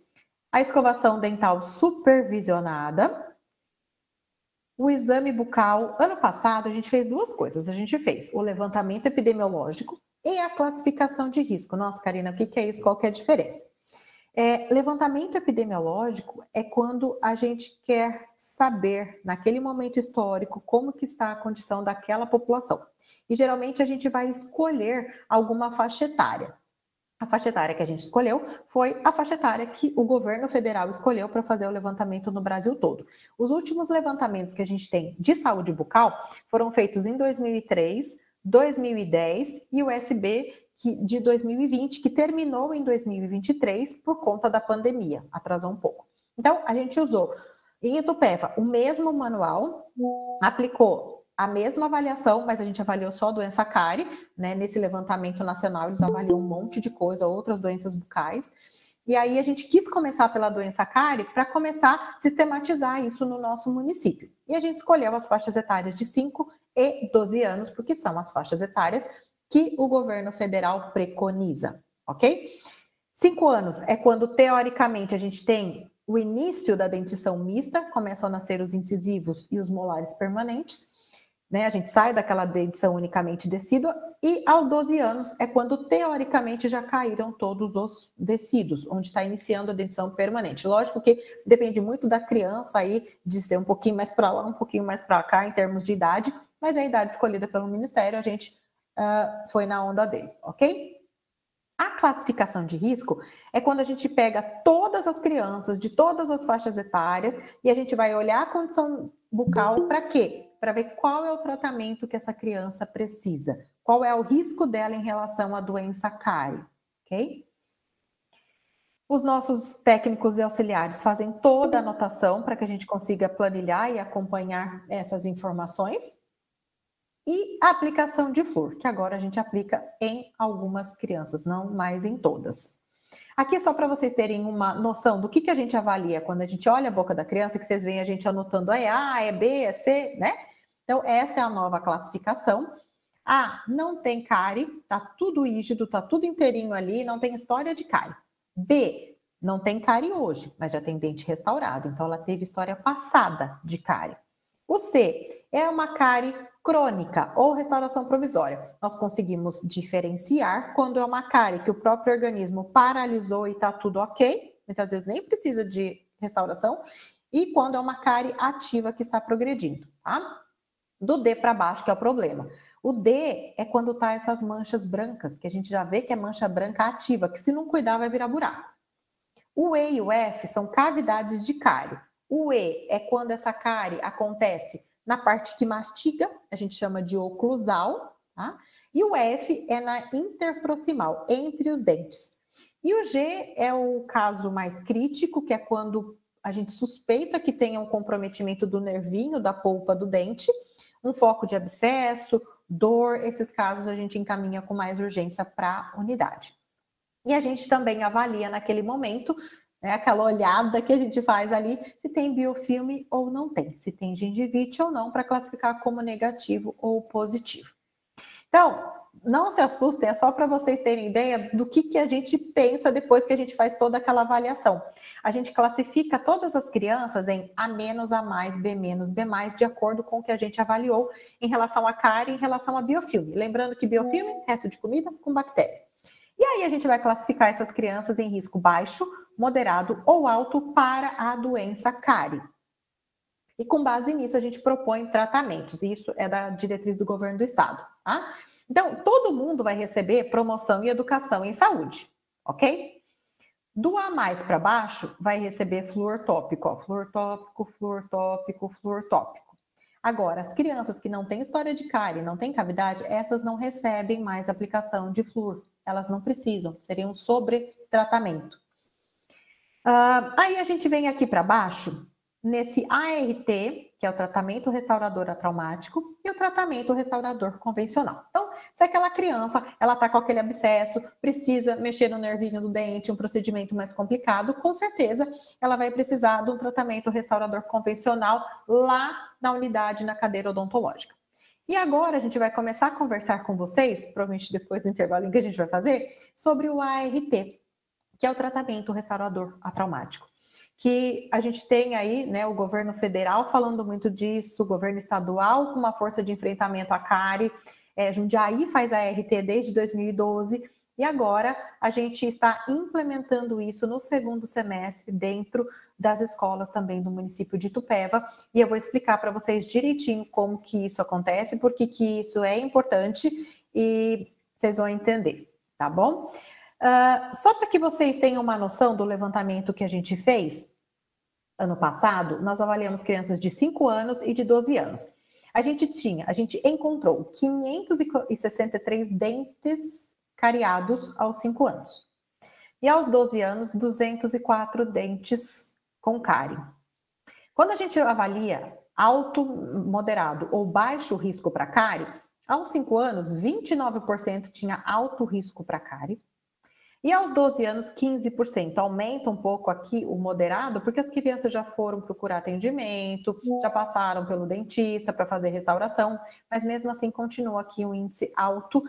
a escovação dental supervisionada, o exame bucal. Ano passado, a gente fez duas coisas. A gente fez o levantamento epidemiológico e a classificação de risco. Nossa, Karina, o que é isso? Qual que é a diferença? Levantamento epidemiológico é quando a gente quer saber, naquele momento histórico, como que está a condição daquela população. E, geralmente, a gente vai escolher alguma faixa etária. A faixa etária que a gente escolheu foi a faixa etária que o governo federal escolheu para fazer o levantamento no Brasil todo. Os últimos levantamentos que a gente tem de saúde bucal foram feitos em 2003, 2010 e o SB de 2020, que terminou em 2023 por conta da pandemia, atrasou um pouco. Então, a gente usou em Itupeva o mesmo manual, aplicou a mesma avaliação, mas a gente avaliou só a doença cárie, né? Nesse levantamento nacional, eles avaliam um monte de coisa, outras doenças bucais. E aí a gente quis começar pela doença cárie para começar a sistematizar isso no nosso município. E a gente escolheu as faixas etárias de 5 e 12 anos, porque são as faixas etárias que o governo federal preconiza, ok? 5 anos é quando, teoricamente, a gente tem o início da dentição mista, começam a nascer os incisivos e os molares permanentes. né? A gente sai daquela dentição unicamente decídua e aos 12 anos é quando teoricamente já caíram todos os decíduos, onde está iniciando a dentição permanente. Lógico que depende muito da criança aí de ser um pouquinho mais para lá, um pouquinho mais para cá em termos de idade, mas a idade escolhida pelo Ministério a gente foi na onda deles, ok? A classificação de risco é quando a gente pega todas as crianças de todas as faixas etárias e a gente vai olhar a condição bucal para quê? Para ver qual é o tratamento que essa criança precisa, qual é o risco dela em relação à doença cárie, ok? Os nossos técnicos e auxiliares fazem toda a anotação para que a gente consiga planilhar e acompanhar essas informações. E a aplicação de flúor, que agora a gente aplica em algumas crianças, não mais em todas. Aqui só para vocês terem uma noção do que a gente avalia quando a gente olha a boca da criança, que vocês veem a gente anotando é A, é B, é C, né? Então, essa é a nova classificação. A, não tem cárie, tá tudo rígido, tá tudo inteirinho ali, não tem história de cárie. B, não tem cárie hoje, mas já tem dente restaurado, então ela teve história passada de cárie. O C é uma cárie crônica ou restauração provisória. Nós conseguimos diferenciar quando é uma cárie que o próprio organismo paralisou e está tudo ok, muitas vezes nem precisa de restauração, e quando é uma cárie ativa que está progredindo, tá? Do D para baixo que é o problema. O D é quando tá essas manchas brancas, que a gente já vê que é mancha branca ativa, que se não cuidar vai virar buraco. O E e o F são cavidades de cárie. O E é quando essa cárie acontece na parte que mastiga, a gente chama de oclusal, tá? E o F é na interproximal, entre os dentes. E o G é o caso mais crítico, que é quando a gente suspeita que tenha um comprometimento do nervinho, da polpa do dente, um foco de abscesso, dor, esses casos a gente encaminha com mais urgência para a unidade. E a gente também avalia naquele momento, né, aquela olhada que a gente faz ali, se tem biofilme ou não tem, se tem gengivite ou não, para classificar como negativo ou positivo. Então, não se assustem, é só para vocês terem ideia do que a gente pensa depois que a gente faz toda aquela avaliação. A gente classifica todas as crianças em A-, A+, B-, B+, de acordo com o que a gente avaliou em relação a cárie, em relação a biofilme. Lembrando que biofilme, resto de comida com bactéria. E aí a gente vai classificar essas crianças em risco baixo, moderado ou alto para a doença cárie. E com base nisso a gente propõe tratamentos. Isso é da diretriz do governo do estado, tá? Então, todo mundo vai receber promoção e educação em saúde, ok? Do A+ para baixo vai receber flúor tópico, ó, flúor tópico, flúor tópico, flúor tópico. Agora, as crianças que não têm história de cárie, não têm cavidade, essas não recebem mais aplicação de flúor. Elas não precisam, seria um sobretratamento. Aí a gente vem aqui para baixo, nesse ART, que é o tratamento restaurador atraumático, e o tratamento restaurador convencional. Então, se aquela criança, ela está com aquele abscesso, precisa mexer no nervinho do dente, um procedimento mais complicado, com certeza ela vai precisar de um tratamento restaurador convencional lá na unidade, na cadeira odontológica. E agora a gente vai começar a conversar com vocês, provavelmente depois do intervalo que a gente vai fazer, sobre o ART, que é o tratamento restaurador atraumático. Que a gente tem aí, né, o governo federal falando muito disso, o governo estadual com uma força de enfrentamento à cárie, Jundiaí faz a ART desde 2012, e agora a gente está implementando isso no segundo semestre dentro das escolas também do município de Itupeva, e eu vou explicar para vocês direitinho como que isso acontece, porque que isso é importante e vocês vão entender, tá bom? Só para que vocês tenham uma noção do levantamento que a gente fez ano passado, nós avaliamos crianças de 5 anos e de 12 anos. A gente encontrou 563 dentes cariados aos 5 anos. E aos 12 anos, 204 dentes com cárie. Quando a gente avalia alto, moderado ou baixo risco para cárie, aos 5 anos, 29% tinha alto risco para cárie. E aos 12 anos, 15%. Aumenta um pouco aqui o moderado, porque as crianças já foram procurar atendimento, já passaram pelo dentista para fazer restauração, mas mesmo assim continua aqui um índice alto,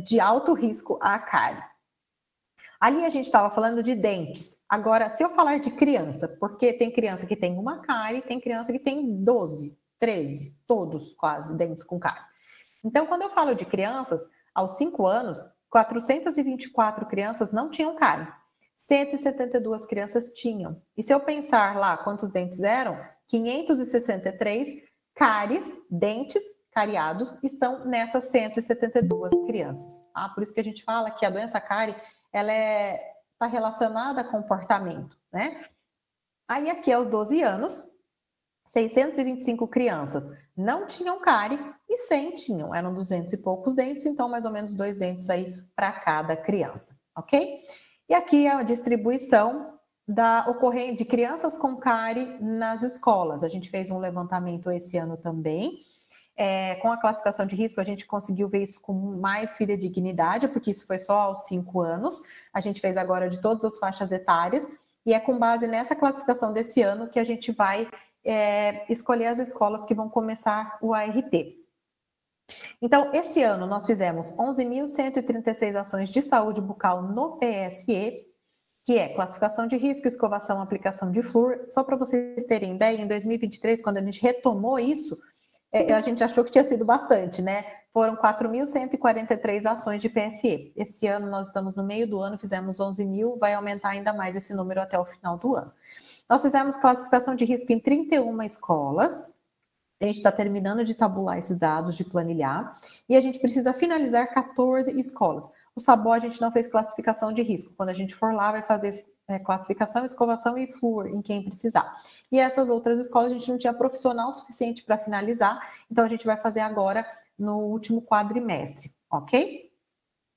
de alto risco à cárie. Ali a gente estava falando de dentes. Agora, se eu falar de criança, porque tem criança que tem uma cárie, tem criança que tem 12, 13, todos quase dentes com cárie. Então, quando eu falo de crianças, aos 5 anos, 424 crianças não tinham cárie. 172 crianças tinham. E se eu pensar lá quantos dentes eram, 563 cáries, dentes cariados, estão nessas 172 crianças. Tá? Por isso que a gente fala que a doença cárie, ela está relacionada a comportamento, né? Aí aqui aos 12 anos, 625 crianças não tinham cárie e 100 tinham. Eram 200 e poucos dentes, então mais ou menos 2 dentes aí para cada criança, ok? E aqui a distribuição de crianças com cárie nas escolas. A gente fez um levantamento esse ano também. Com a classificação de risco, a gente conseguiu ver isso com mais fidedignidade, porque isso foi só aos 5 anos. A gente fez agora de todas as faixas etárias. E é com base nessa classificação desse ano que a gente vai escolher as escolas que vão começar o ART. Então, esse ano nós fizemos 11.136 ações de saúde bucal no PSE, que é classificação de risco, escovação, aplicação de flúor. Só para vocês terem ideia, em 2023, quando a gente retomou isso, a gente achou que tinha sido bastante, né? Foram 4.143 ações de PSE. Esse ano nós estamos no meio do ano, fizemos 11.000, vai aumentar ainda mais esse número até o final do ano. Nós fizemos classificação de risco em 31 escolas. A gente está terminando de tabular esses dados, de planilhar, e a gente precisa finalizar 14 escolas. O Sabó a gente não fez classificação de risco. Quando a gente for lá, vai fazer classificação, escovação e flúor em quem precisar. E essas outras escolas a gente não tinha profissional suficiente para finalizar, então a gente vai fazer agora no último quadrimestre, ok?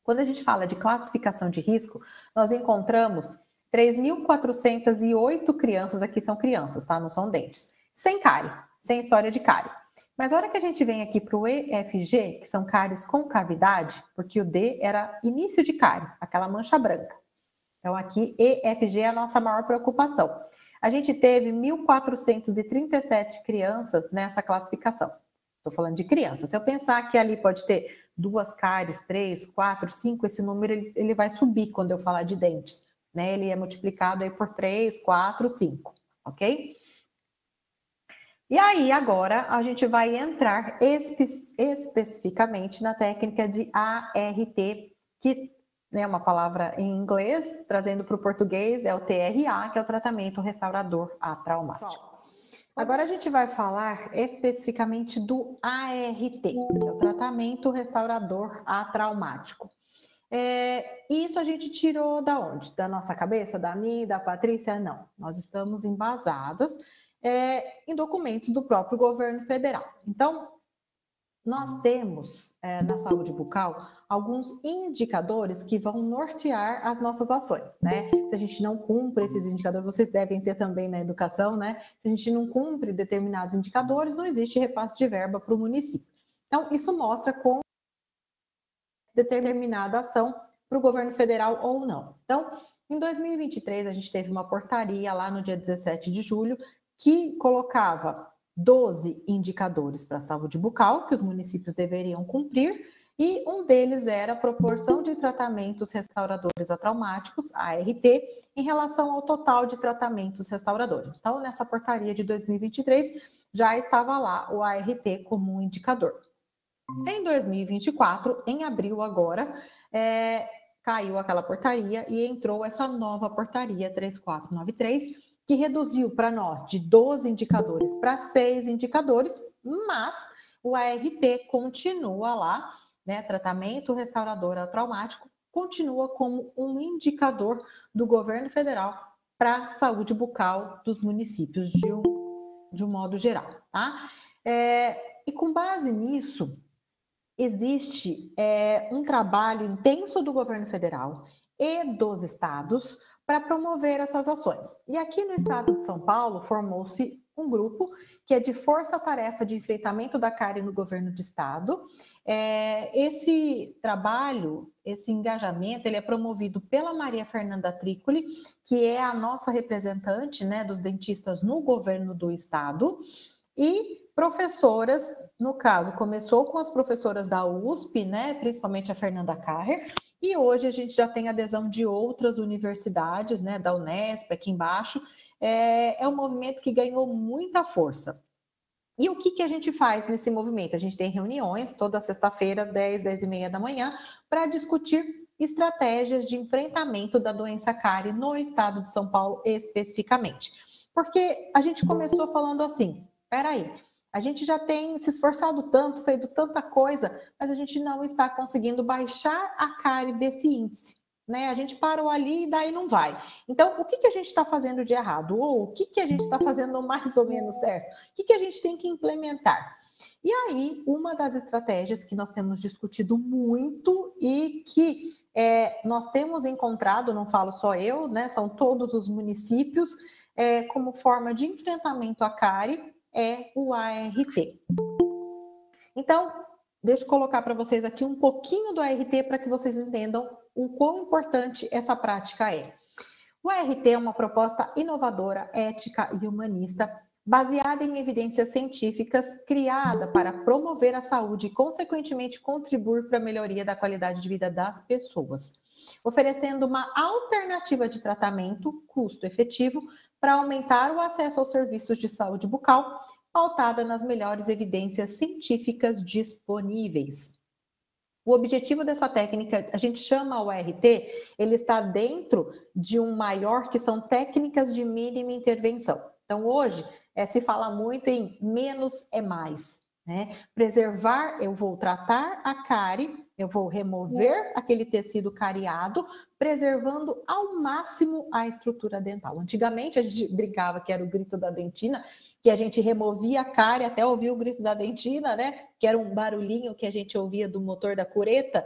Quando a gente fala de classificação de risco, nós encontramos 3.408 crianças, aqui são crianças, tá? Não são dentes, sem cárie, sem história de cárie. Mas a hora que a gente vem aqui para o EFG, que são cáries com cavidade, porque o D era início de cárie, aquela mancha branca. Então aqui EFG é a nossa maior preocupação. A gente teve 1.437 crianças nessa classificação. Estou falando de crianças. Se eu pensar que ali pode ter 2 cáries, 3, 4, 5, esse número ele vai subir quando eu falar de dentes, né? Ele é multiplicado aí por 3, 4, 5, ok? E aí, agora, a gente vai entrar especificamente na técnica de ART, que é uma palavra em inglês, trazendo para o português, é o TRA, que é o tratamento restaurador atraumático. Agora a gente vai falar especificamente do ART, que é o tratamento restaurador atraumático. Isso a gente tirou da onde? Da nossa cabeça, da minha, da Patrícia? Não, nós estamos embasadas em documentos do próprio governo federal. Então, nós temos na saúde bucal alguns indicadores que vão nortear as nossas ações, né? Se a gente não cumpre esses indicadores, vocês devem ter também na educação, né? Se a gente não cumpre determinados indicadores, não existe repasse de verba para o município. Então, isso mostra com determinada ação para o governo federal ou não. Então, em 2023, a gente teve uma portaria lá no dia 17 de julho que colocava 12 indicadores para a saúde bucal que os municípios deveriam cumprir, e um deles era a proporção de tratamentos restauradores atraumáticos, ART, em relação ao total de tratamentos restauradores. Então, nessa portaria de 2023, já estava lá o ART como um indicador. Em 2024, em abril agora, caiu aquela portaria e entrou essa nova portaria 3493, que reduziu para nós de 12 indicadores para 6 indicadores, mas o ART continua lá, né? Tratamento restaurador traumático continua como um indicador do governo federal para a saúde bucal dos municípios de um modo geral, tá? E com base nisso, existe um trabalho intenso do governo federal e dos estados para promover essas ações. E aqui no estado de São Paulo, formou-se um grupo que é de força-tarefa de enfrentamento da cárie no governo do estado. Esse trabalho, esse engajamento, ele é promovido pela Maria Fernanda Tricoli, que é a nossa representante, né, dos dentistas no governo do estado, e professoras, no caso, começou com as professoras da USP, né, principalmente a Fernanda Carrer, e hoje a gente já tem adesão de outras universidades, né, da Unesp, aqui embaixo. É um movimento que ganhou muita força. E o que a gente faz nesse movimento? A gente tem reuniões toda sexta-feira, 10h30 da manhã, para discutir estratégias de enfrentamento da doença cárie no estado de São Paulo especificamente. Porque a gente começou falando assim, peraí, a gente já tem se esforçado tanto, feito tanta coisa, mas a gente não está conseguindo baixar a cárie desse índice. Né? A gente parou ali e daí não vai. Então, o que a gente está fazendo de errado? Ou o que a gente está fazendo mais ou menos certo? O que a gente tem que implementar? E aí, uma das estratégias que nós temos discutido muito e que nós temos encontrado, não falo só eu, né? São todos os municípios, como forma de enfrentamento à cárie, é o ART. Então, deixa eu colocar para vocês aqui um pouquinho do ART para que vocês entendam o quão importante essa prática é. O ART é uma proposta inovadora, ética e humanista, baseada em evidências científicas, criada para promover a saúde e, consequentemente, contribuir para a melhoria da qualidade de vida das pessoas, oferecendo uma alternativa de tratamento custo-efetivo para aumentar o acesso aos serviços de saúde bucal, pautada nas melhores evidências científicas disponíveis. O objetivo dessa técnica, a gente chama o ART, ele está dentro de um maior, que são técnicas de mínima intervenção. Então, hoje, se fala muito em menos é mais, né? Preservar, eu vou tratar a cárie, eu vou remover aquele tecido cariado, preservando ao máximo a estrutura dental. Antigamente, a gente brincava que era o grito da dentina, que a gente removia a cárie até ouvir o grito da dentina, né? Que era um barulhinho que a gente ouvia do motor da cureta.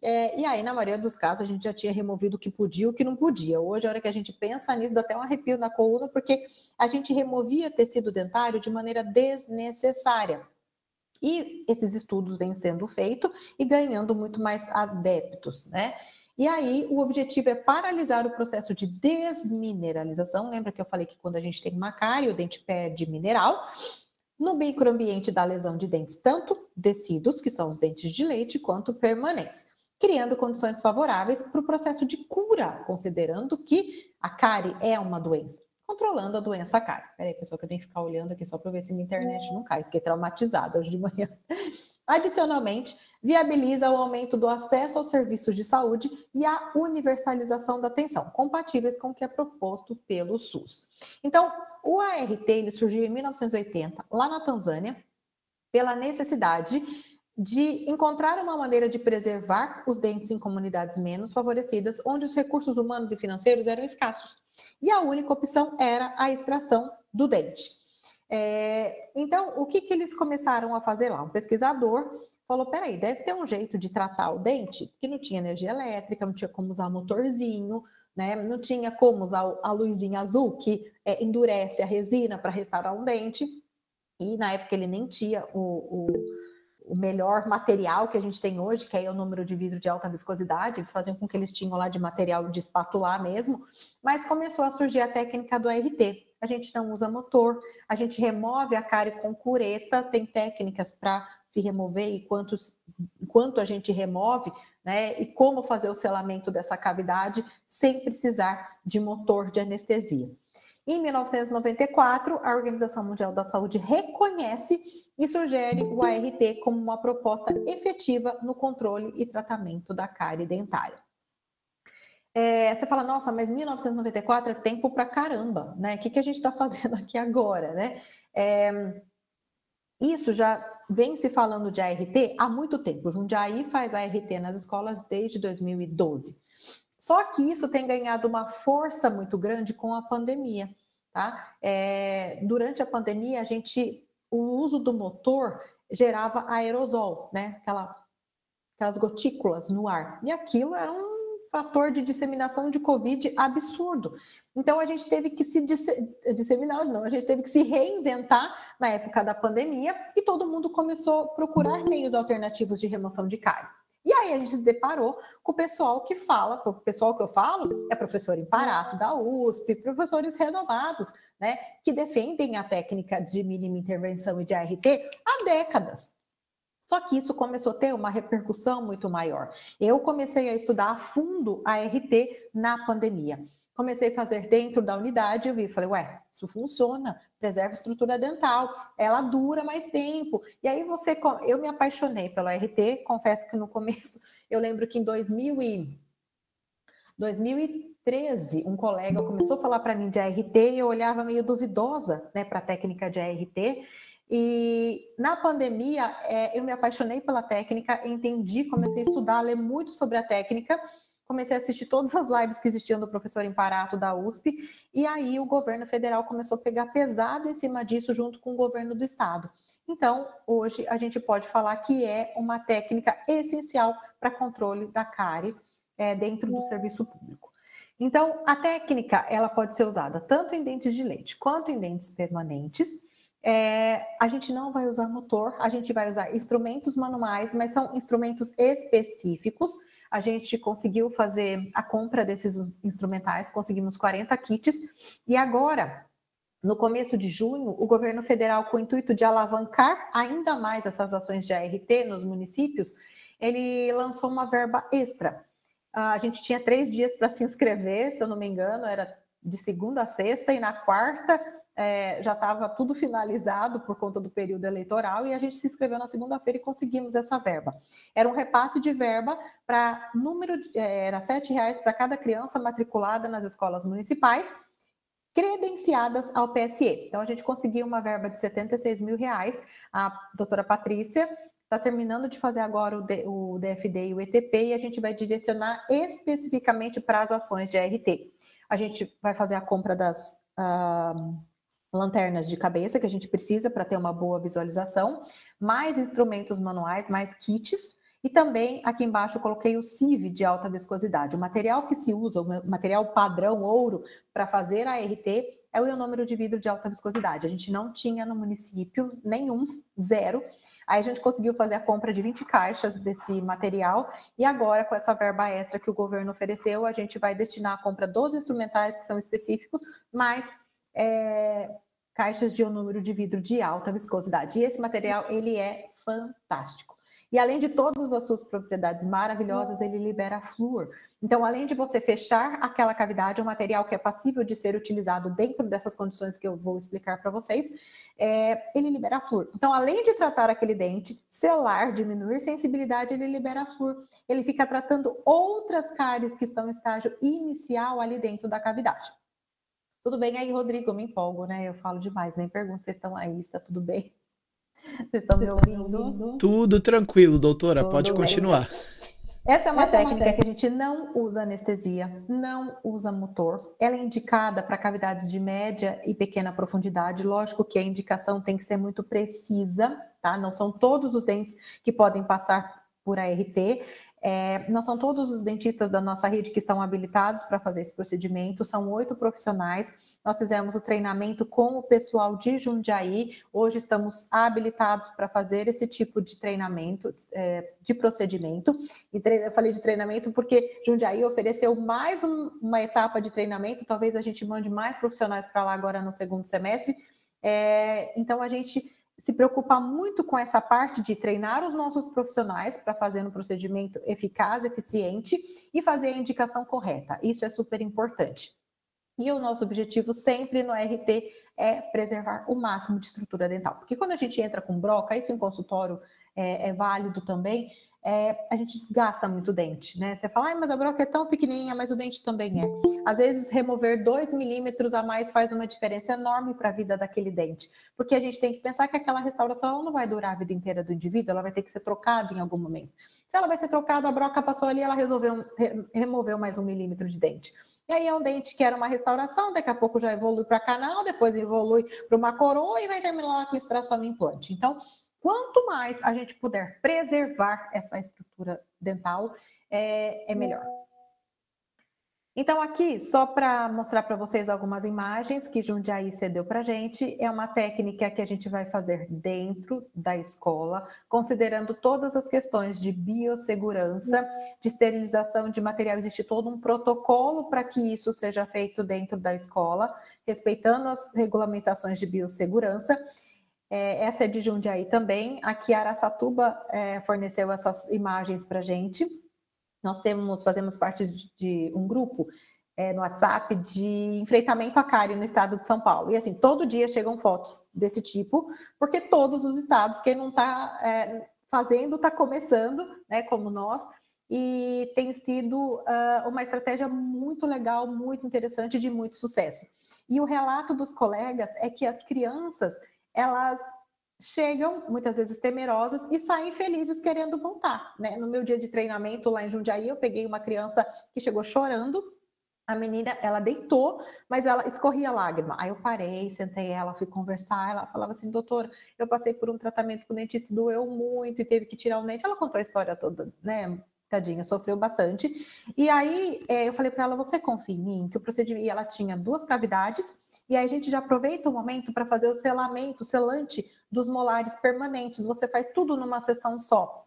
E aí, na maioria dos casos, a gente já tinha removido o que podia e o que não podia. Hoje, a hora que a gente pensa nisso, dá até um arrepio na coluna, porque a gente removia tecido dentário de maneira desnecessária. E esses estudos vêm sendo feitos e ganhando muito mais adeptos, né? E aí, o objetivo é paralisar o processo de desmineralização. Lembra que eu falei que quando a gente tem uma cárie, o dente perde mineral. No microambiente da lesão de dentes, tanto tecidos, que são os dentes de leite, quanto permanentes, criando condições favoráveis para o processo de cura, considerando que a cárie é uma doença, controlando a doença cárie. Peraí, pessoal, que eu tenho que ficar olhando aqui só para ver se minha internet não cai, fiquei traumatizada hoje de manhã. Adicionalmente, viabiliza o aumento do acesso aos serviços de saúde e a universalização da atenção, compatíveis com o que é proposto pelo SUS. Então, o ART ele surgiu em 1980, lá na Tanzânia, pela necessidade de encontrar uma maneira de preservar os dentes em comunidades menos favorecidas, onde os recursos humanos e financeiros eram escassos. E a única opção era a extração do dente. Então, o que eles começaram a fazer lá? Um pesquisador falou, peraí, deve ter um jeito de tratar o dente, que não tinha energia elétrica, não tinha como usar motorzinho, né? Não tinha como usar a luzinha azul, que endurece a resina para restaurar um dente. E na época ele nem tinha o melhor material que a gente tem hoje, que é o número de vidro de alta viscosidade, eles faziam com que eles tinham lá de material de espatular mesmo, mas começou a surgir a técnica do ART. A gente não usa motor, a gente remove a cárie com cureta, tem técnicas para se remover e quanto a gente remove, né, e como fazer o selamento dessa cavidade sem precisar de motor de anestesia. Em 1994, a Organização Mundial da Saúde reconhece e sugere o ART como uma proposta efetiva no controle e tratamento da cárie dentária. Você fala, nossa, mas 1994 é tempo pra caramba, né? O que a gente está fazendo aqui agora, né? Isso já vem se falando de ART há muito tempo. O Jundiaí faz ART nas escolas desde 2012. Só que isso tem ganhado uma força muito grande com a pandemia, tá? Durante a pandemia, o uso do motor gerava aerosol, né? Aquelas gotículas no ar. E aquilo era um fator de disseminação de Covid absurdo. Então, a gente teve que a gente teve que se reinventar na época da pandemia e todo mundo começou a procurar meios alternativos de remoção de cárie. E aí a gente se deparou com o pessoal que fala, o pessoal que eu falo é professor Imparato da USP, professores renomados, né, que defendem a técnica de mínima intervenção e de ART há décadas. Só que isso começou a ter uma repercussão muito maior. Eu comecei a estudar a fundo a ART na pandemia. comecei a fazer dentro da unidade, eu vi, falei, ué, isso funciona, preserva a estrutura dental, ela dura mais tempo. E aí eu me apaixonei pela RT, confesso que no começo, eu lembro que em 2013, um colega começou a falar para mim de ART e eu olhava meio duvidosa, né, para a técnica de ART. E na pandemia, eu me apaixonei pela técnica, entendi, comecei a estudar, ler muito sobre a técnica, comecei a assistir todas as lives que existiam do professor Imparato da USP, e aí o governo federal começou a pegar pesado em cima disso junto com o governo do estado. Então, hoje a gente pode falar que é uma técnica essencial para controle da cárie dentro do serviço público. Então, a técnica ela pode ser usada tanto em dentes de leite quanto em dentes permanentes. A gente não vai usar motor, a gente vai usar instrumentos manuais, mas são instrumentos específicos. A gente conseguiu fazer a compra desses instrumentais, conseguimos 40 kits, e agora, no começo de junho, o governo federal, com o intuito de alavancar ainda mais essas ações de ART nos municípios, ele lançou uma verba extra. A gente tinha 3 dias para se inscrever, se eu não me engano, era de segunda a sexta, e na quarta já estava tudo finalizado por conta do período eleitoral, e a gente se inscreveu na segunda-feira e conseguimos essa verba. Era um repasse de verba para era R$7 para cada criança matriculada nas escolas municipais, credenciadas ao PSE. Então, a gente conseguiu uma verba de R$76 mil. A doutora Patrícia está terminando de fazer agora o DFD e o ETP, e a gente vai direcionar especificamente para as ações de ART. A gente vai fazer a compra das lanternas de cabeça, que a gente precisa para ter uma boa visualização, mais instrumentos manuais, mais kits, e também aqui embaixo eu coloquei o CIV de alta viscosidade. O material que se usa, o material padrão ouro para fazer a ART é o ionômero de vidro de alta viscosidade. A gente não tinha no município nenhum, 0. Aí a gente conseguiu fazer a compra de 20 caixas desse material, e agora, com essa verba extra que o governo ofereceu, a gente vai destinar a compra dos instrumentais que são específicos, mais caixas de ionômero de vidro de alta viscosidade. E esse material, ele é fantástico. E além de todas as suas propriedades maravilhosas, ele libera flúor. Então, além de você fechar aquela cavidade, é um material que é passível de ser utilizado dentro dessas condições que eu vou explicar para vocês, ele libera flúor. Então, além de tratar aquele dente, selar, diminuir sensibilidade, ele libera flúor. Ele fica tratando outras cáries que estão em estágio inicial ali dentro da cavidade. Tudo bem aí, Rodrigo? Eu me empolgo, né? Eu falo demais, nem pergunto se vocês estão aí, está tudo bem? Vocês estão me ouvindo? Tudo tranquilo, doutora, Tudo pode bem. continuar. Essa é uma técnica que a gente não usa anestesia, não usa motor. Ela é indicada para cavidades de média e pequena profundidade. Lógico que a indicação tem que ser muito precisa, tá? Não são todos os dentes que podem passar por ART. Não são todos os dentistas da nossa rede que estão habilitados para fazer esse procedimento, são 8 profissionais. Nós fizemos o treinamento com o pessoal de Jundiaí, hoje estamos habilitados para fazer esse tipo de treinamento, de procedimento. E eu falei de treinamento porque Jundiaí ofereceu mais uma etapa de treinamento, talvez a gente mande mais profissionais para lá agora no segundo semestre. Então a gente se preocupar muito com essa parte de treinar os nossos profissionais para fazer um procedimento eficaz, eficiente e fazer a indicação correta. Isso é super importante. E o nosso objetivo sempre no RT é preservar o máximo de estrutura dental. Porque quando a gente entra com broca, isso em consultório é válido também, a gente desgasta muito o dente, né? Você fala, mas a broca é tão pequenininha, mas o dente também é. Às vezes, remover 2 milímetros a mais faz uma diferença enorme para a vida daquele dente. Porque a gente tem que pensar que aquela restauração ela não vai durar a vida inteira do indivíduo, ela vai ter que ser trocada em algum momento. Se ela vai ser trocada, a broca passou ali, ela removeu mais 1 milímetro de dente. E aí é um dente que era uma restauração, daqui a pouco já evolui para canal, depois evolui para uma coroa e vai terminar lá com extração e implante. Então, quanto mais a gente puder preservar essa estrutura dental, é melhor. Então, aqui, só para mostrar para vocês algumas imagens que Jundiaí cedeu para a gente, é uma técnica que a gente vai fazer dentro da escola, considerando todas as questões de biossegurança, de esterilização de material. Existe todo um protocolo para que isso seja feito dentro da escola, respeitando as regulamentações de biossegurança. Essa é de Jundiaí também. Aqui, Araçatuba forneceu essas imagens para a gente. Nós fazemos parte de um grupo no WhatsApp de enfrentamento à cárie no estado de São Paulo. E assim, todo dia chegam fotos desse tipo, porque todos os estados, quem não está fazendo, está começando, né, como nós, e tem sido uma estratégia muito legal, muito interessante, de muito sucesso. E o relato dos colegas é que as crianças, elas chegam, muitas vezes temerosas, e saem felizes querendo voltar, né? No meu dia de treinamento lá em Jundiaí, eu peguei uma criança que chegou chorando. A menina, ela deitou, mas ela escorria lágrima. Aí eu parei, sentei ela, fui conversar. Ela falava assim: doutora, eu passei por um tratamento com o dentista, doeu muito e teve que tirar o dente. Ela contou a história toda, né? Tadinha, sofreu bastante. E aí eu falei para ela: você confia em mim? Que o procedimento, e ela tinha 2 cavidades. E aí a gente já aproveita o momento para fazer o selamento, o selante dos molares permanentes. Você faz tudo numa sessão só.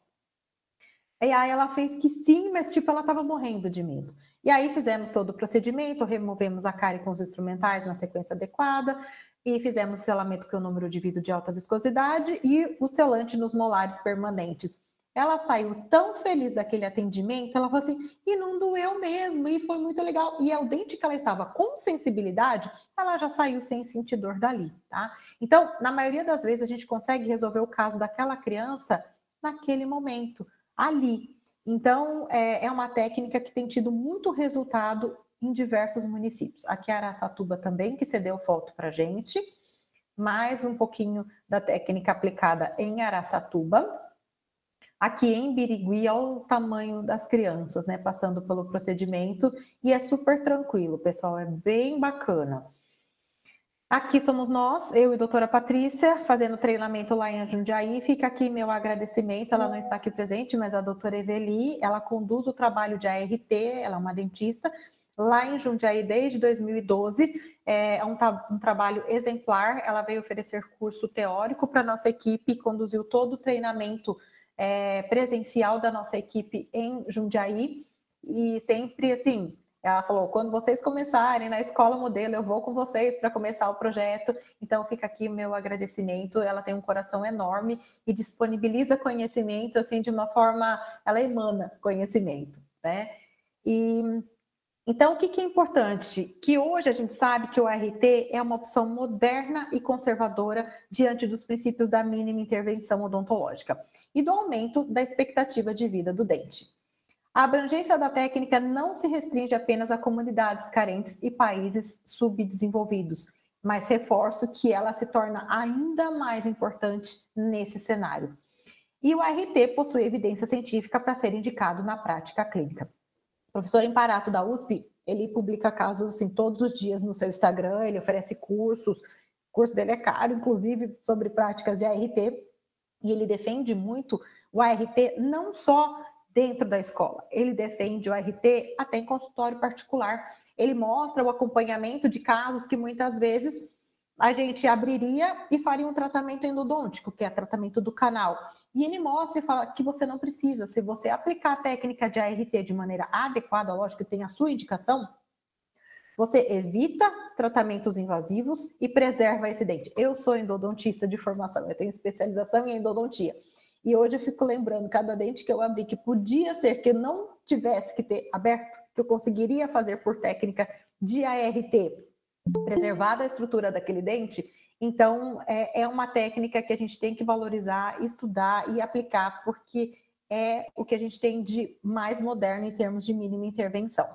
E aí ela fez que sim, mas tipo, ela estava morrendo de medo. E aí fizemos todo o procedimento, removemos a cárie com os instrumentais na sequência adequada e fizemos o selamento com o número de vidro de alta viscosidade e o selante nos molares permanentes. Ela saiu tão feliz daquele atendimento, ela falou assim, e não doeu mesmo, e foi muito legal. E ao dente que ela estava com sensibilidade, ela já saiu sem sentir dor dali, tá? Então, na maioria das vezes, a gente consegue resolver o caso daquela criança naquele momento, ali. Então, é uma técnica que tem tido muito resultado em diversos municípios. Aqui Araçatuba também, que cedeu foto para a gente, mais um pouquinho da técnica aplicada em Araçatuba. Aqui em Birigui, olha o tamanho das crianças, né, passando pelo procedimento, e é super tranquilo, pessoal, é bem bacana. Aqui somos nós, eu e a doutora Patrícia, fazendo treinamento lá em Jundiaí. Fica aqui meu agradecimento, ela não está aqui presente, mas a doutora Eveli, ela conduz o trabalho de ART, ela é uma dentista, lá em Jundiaí desde 2012, é um trabalho exemplar, ela veio oferecer curso teórico para a nossa equipe e conduziu todo o treinamento presencial da nossa equipe em Jundiaí, e sempre assim, ela falou, quando vocês começarem na escola modelo, eu vou com vocês para começar o projeto. Então fica aqui o meu agradecimento. Ela tem um coração enorme e disponibiliza conhecimento assim de uma forma, ela emana conhecimento, né? E então o que é importante? Que hoje a gente sabe que o ART é uma opção moderna e conservadora diante dos princípios da mínima intervenção odontológica e do aumento da expectativa de vida do dente. A abrangência da técnica não se restringe apenas a comunidades carentes e países subdesenvolvidos, mas reforço que ela se torna ainda mais importante nesse cenário. E o ART possui evidência científica para ser indicado na prática clínica. O professor Imparato da USP, ele publica casos assim todos os dias no seu Instagram, ele oferece cursos, o curso dele é caro, inclusive sobre práticas de ART, e ele defende muito o ART não só dentro da escola. Ele defende o ART até em consultório particular. Ele mostra o acompanhamento de casos que muitas vezes a gente abriria e faria um tratamento endodôntico, que é tratamento do canal. E ele mostra e fala que você não precisa, se você aplicar a técnica de ART de maneira adequada, lógico que tem a sua indicação, você evita tratamentos invasivos e preserva esse dente. Eu sou endodontista de formação, eu tenho especialização em endodontia. E hoje eu fico lembrando cada dente que eu abri, que podia ser que eu não tivesse que ter aberto, que eu conseguiria fazer por técnica de ART, preservada a estrutura daquele dente. Então, é uma técnica que a gente tem que valorizar, estudar e aplicar, porque é o que a gente tem de mais moderno em termos de mínima intervenção.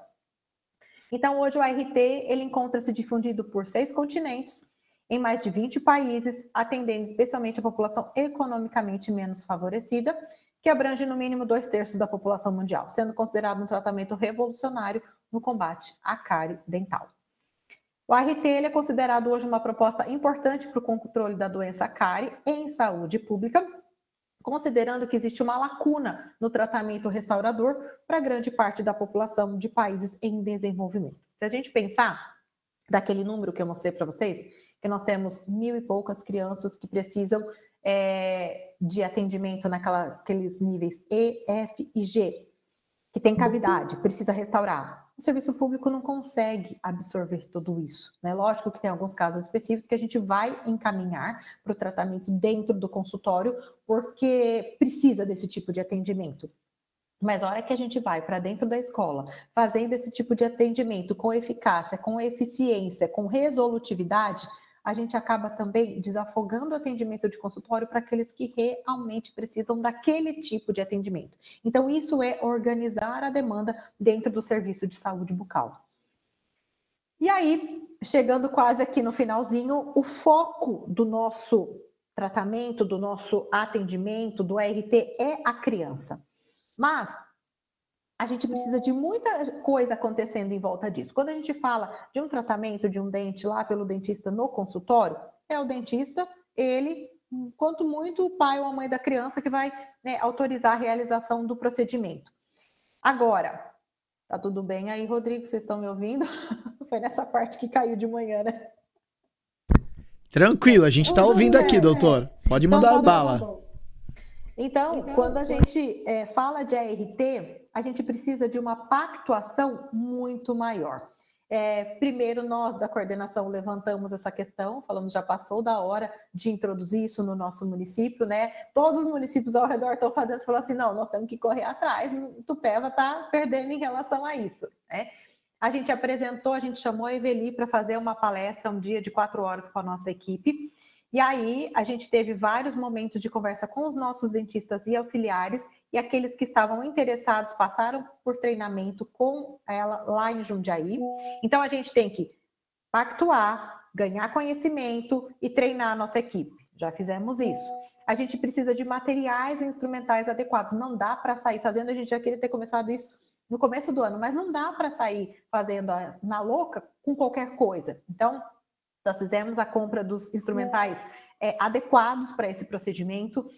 Então, hoje o ART ele encontra-se difundido por 6 continentes, em mais de 20 países, atendendo especialmente a população economicamente menos favorecida, que abrange no mínimo 2/3 da população mundial, sendo considerado um tratamento revolucionário no combate à cárie dental. O ART ele é considerado hoje uma proposta importante para o controle da doença cárie em saúde pública, considerando que existe uma lacuna no tratamento restaurador para grande parte da população de países em desenvolvimento. Se a gente pensar daquele número que eu mostrei para vocês, que nós temos 1.000 e poucas crianças que precisam de atendimento naqueles níveis E, F e G, que tem cavidade, precisa restaurar. O serviço público não consegue absorver tudo isso, né? Lógico que tem alguns casos específicos que a gente vai encaminhar para o tratamento dentro do consultório, porque precisa desse tipo de atendimento. Mas a hora que a gente vai para dentro da escola, fazendo esse tipo de atendimento com eficácia, com eficiência, com resolutividade, a gente acaba também desafogando o atendimento de consultório para aqueles que realmente precisam daquele tipo de atendimento. Então, isso é organizar a demanda dentro do serviço de saúde bucal. E aí, chegando quase aqui no finalzinho, o foco do nosso tratamento, do nosso atendimento, do ART é a criança. Mas a gente precisa de muita coisa acontecendo em volta disso. Quando a gente fala de um tratamento de um dente lá pelo dentista no consultório, é o dentista, ele, quanto muito o pai ou a mãe da criança que vai, né, autorizar a realização do procedimento. Agora, tá tudo bem aí, Rodrigo? Vocês estão me ouvindo? Foi nessa parte que caiu de manhã, né? Tranquilo, a gente está ouvindo aqui, doutor. Pode mandar a bala. Então, quando a gente fala de ART, a gente precisa de uma pactuação muito maior. Primeiro, nós da coordenação levantamos essa questão, falamos já passou da hora de introduzir isso no nosso município, né? Todos os municípios ao redor estão fazendo, falaram assim, não, nós temos que correr atrás, Tupéva está perdendo em relação a isso, né? A gente apresentou, a gente chamou a Eveli para fazer uma palestra, um dia de 4 horas com a nossa equipe. E aí, a gente teve vários momentos de conversa com os nossos dentistas e auxiliares, e aqueles que estavam interessados passaram por treinamento com ela lá em Jundiaí. Então, a gente tem que pactuar, ganhar conhecimento e treinar a nossa equipe. Já fizemos isso. A gente precisa de materiais e instrumentais adequados. Não dá para sair fazendo, a gente já queria ter começado isso no começo do ano, mas não dá para sair fazendo na louca com qualquer coisa. Então, nós fizemos a compra dos instrumentais adequados para esse procedimento.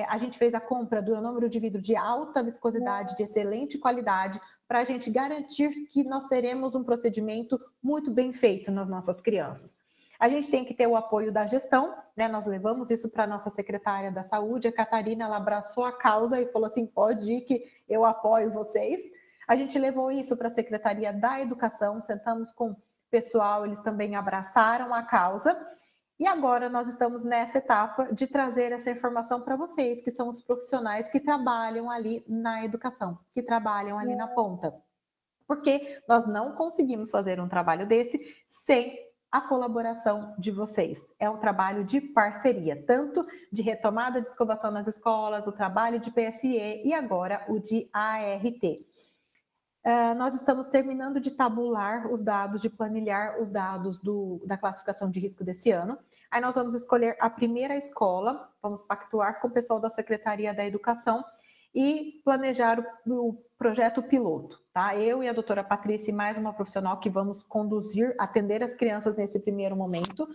A gente fez a compra do ionômero de vidro de alta viscosidade, de excelente qualidade, para a gente garantir que nós teremos um procedimento muito bem feito nas nossas crianças. A gente tem que ter o apoio da gestão, né? Nós levamos isso para a nossa secretária da saúde, a Catarina, ela abraçou a causa e falou assim, pode ir que eu apoio vocês. A gente levou isso para a Secretaria da Educação, sentamos com o pessoal, eles também abraçaram a causa. E agora nós estamos nessa etapa de trazer essa informação para vocês, que são os profissionais que trabalham ali na educação, que trabalham ali na ponta. Porque nós não conseguimos fazer um trabalho desse sem a colaboração de vocês. É um trabalho de parceria, tanto de retomada de escovação nas escolas, o trabalho de PSE e agora o de ART. Nós estamos terminando de tabular os dados, de planilhar os dados da classificação de risco desse ano. Aí nós vamos escolher a primeira escola, vamos pactuar com o pessoal da Secretaria da Educação e planejar o projeto piloto, tá? Eu e a doutora Patrícia e mais uma profissional que vamos conduzir, atender as crianças nesse primeiro momento.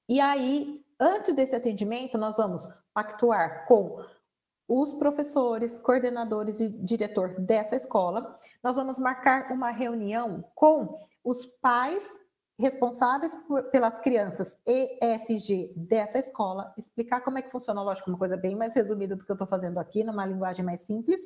E aí, antes desse atendimento, nós vamos pactuar com os professores, coordenadores e diretor dessa escola. Nós vamos marcar uma reunião com os pais responsáveis pelas crianças EFG dessa escola, explicar como é que funciona, lógico, uma coisa bem mais resumida do que eu estou fazendo aqui, numa linguagem mais simples,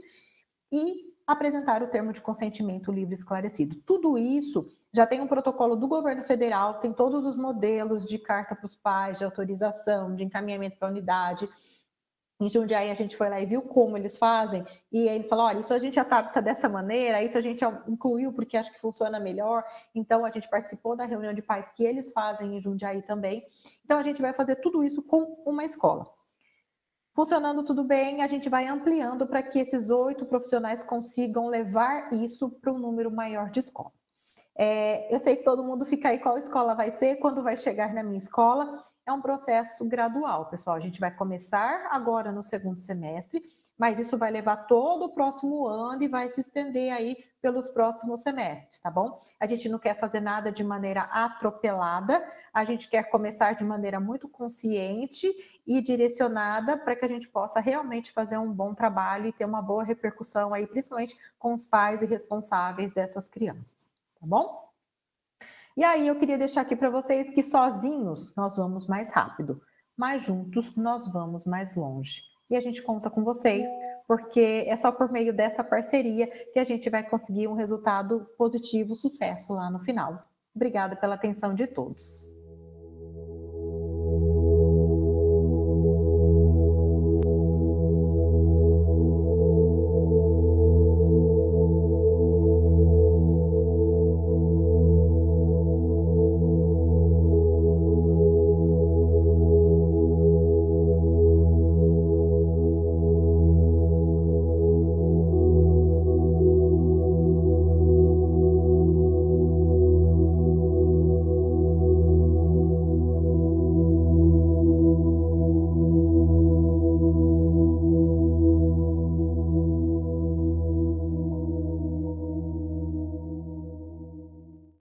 e apresentar o termo de consentimento livre e esclarecido. Tudo isso já tem um protocolo do governo federal, tem todos os modelos de carta para os pais, de autorização, de encaminhamento para a unidade. Em Jundiaí a gente foi lá e viu como eles fazem, e aí eles falaram, olha, isso a gente adapta dessa maneira, isso a gente incluiu porque acha que funciona melhor, então a gente participou da reunião de pais que eles fazem em Jundiaí também. Então a gente vai fazer tudo isso com uma escola. Funcionando tudo bem, a gente vai ampliando para que esses 8 profissionais consigam levar isso para um número maior de escolas. Eu sei que todo mundo fica aí qual escola vai ser, quando vai chegar na minha escola. É um processo gradual, pessoal. A gente vai começar agora no segundo semestre, mas isso vai levar todo o próximo ano e vai se estender aí pelos próximos semestres, tá bom? A gente não quer fazer nada de maneira atropelada, a gente quer começar de maneira muito consciente e direcionada para que a gente possa realmente fazer um bom trabalho e ter uma boa repercussão aí, principalmente com os pais e responsáveis dessas crianças, tá bom? E aí eu queria deixar aqui para vocês que sozinhos nós vamos mais rápido, mas juntos nós vamos mais longe. E a gente conta com vocês, porque é só por meio dessa parceria que a gente vai conseguir um resultado positivo, sucesso lá no final. Obrigada pela atenção de todos.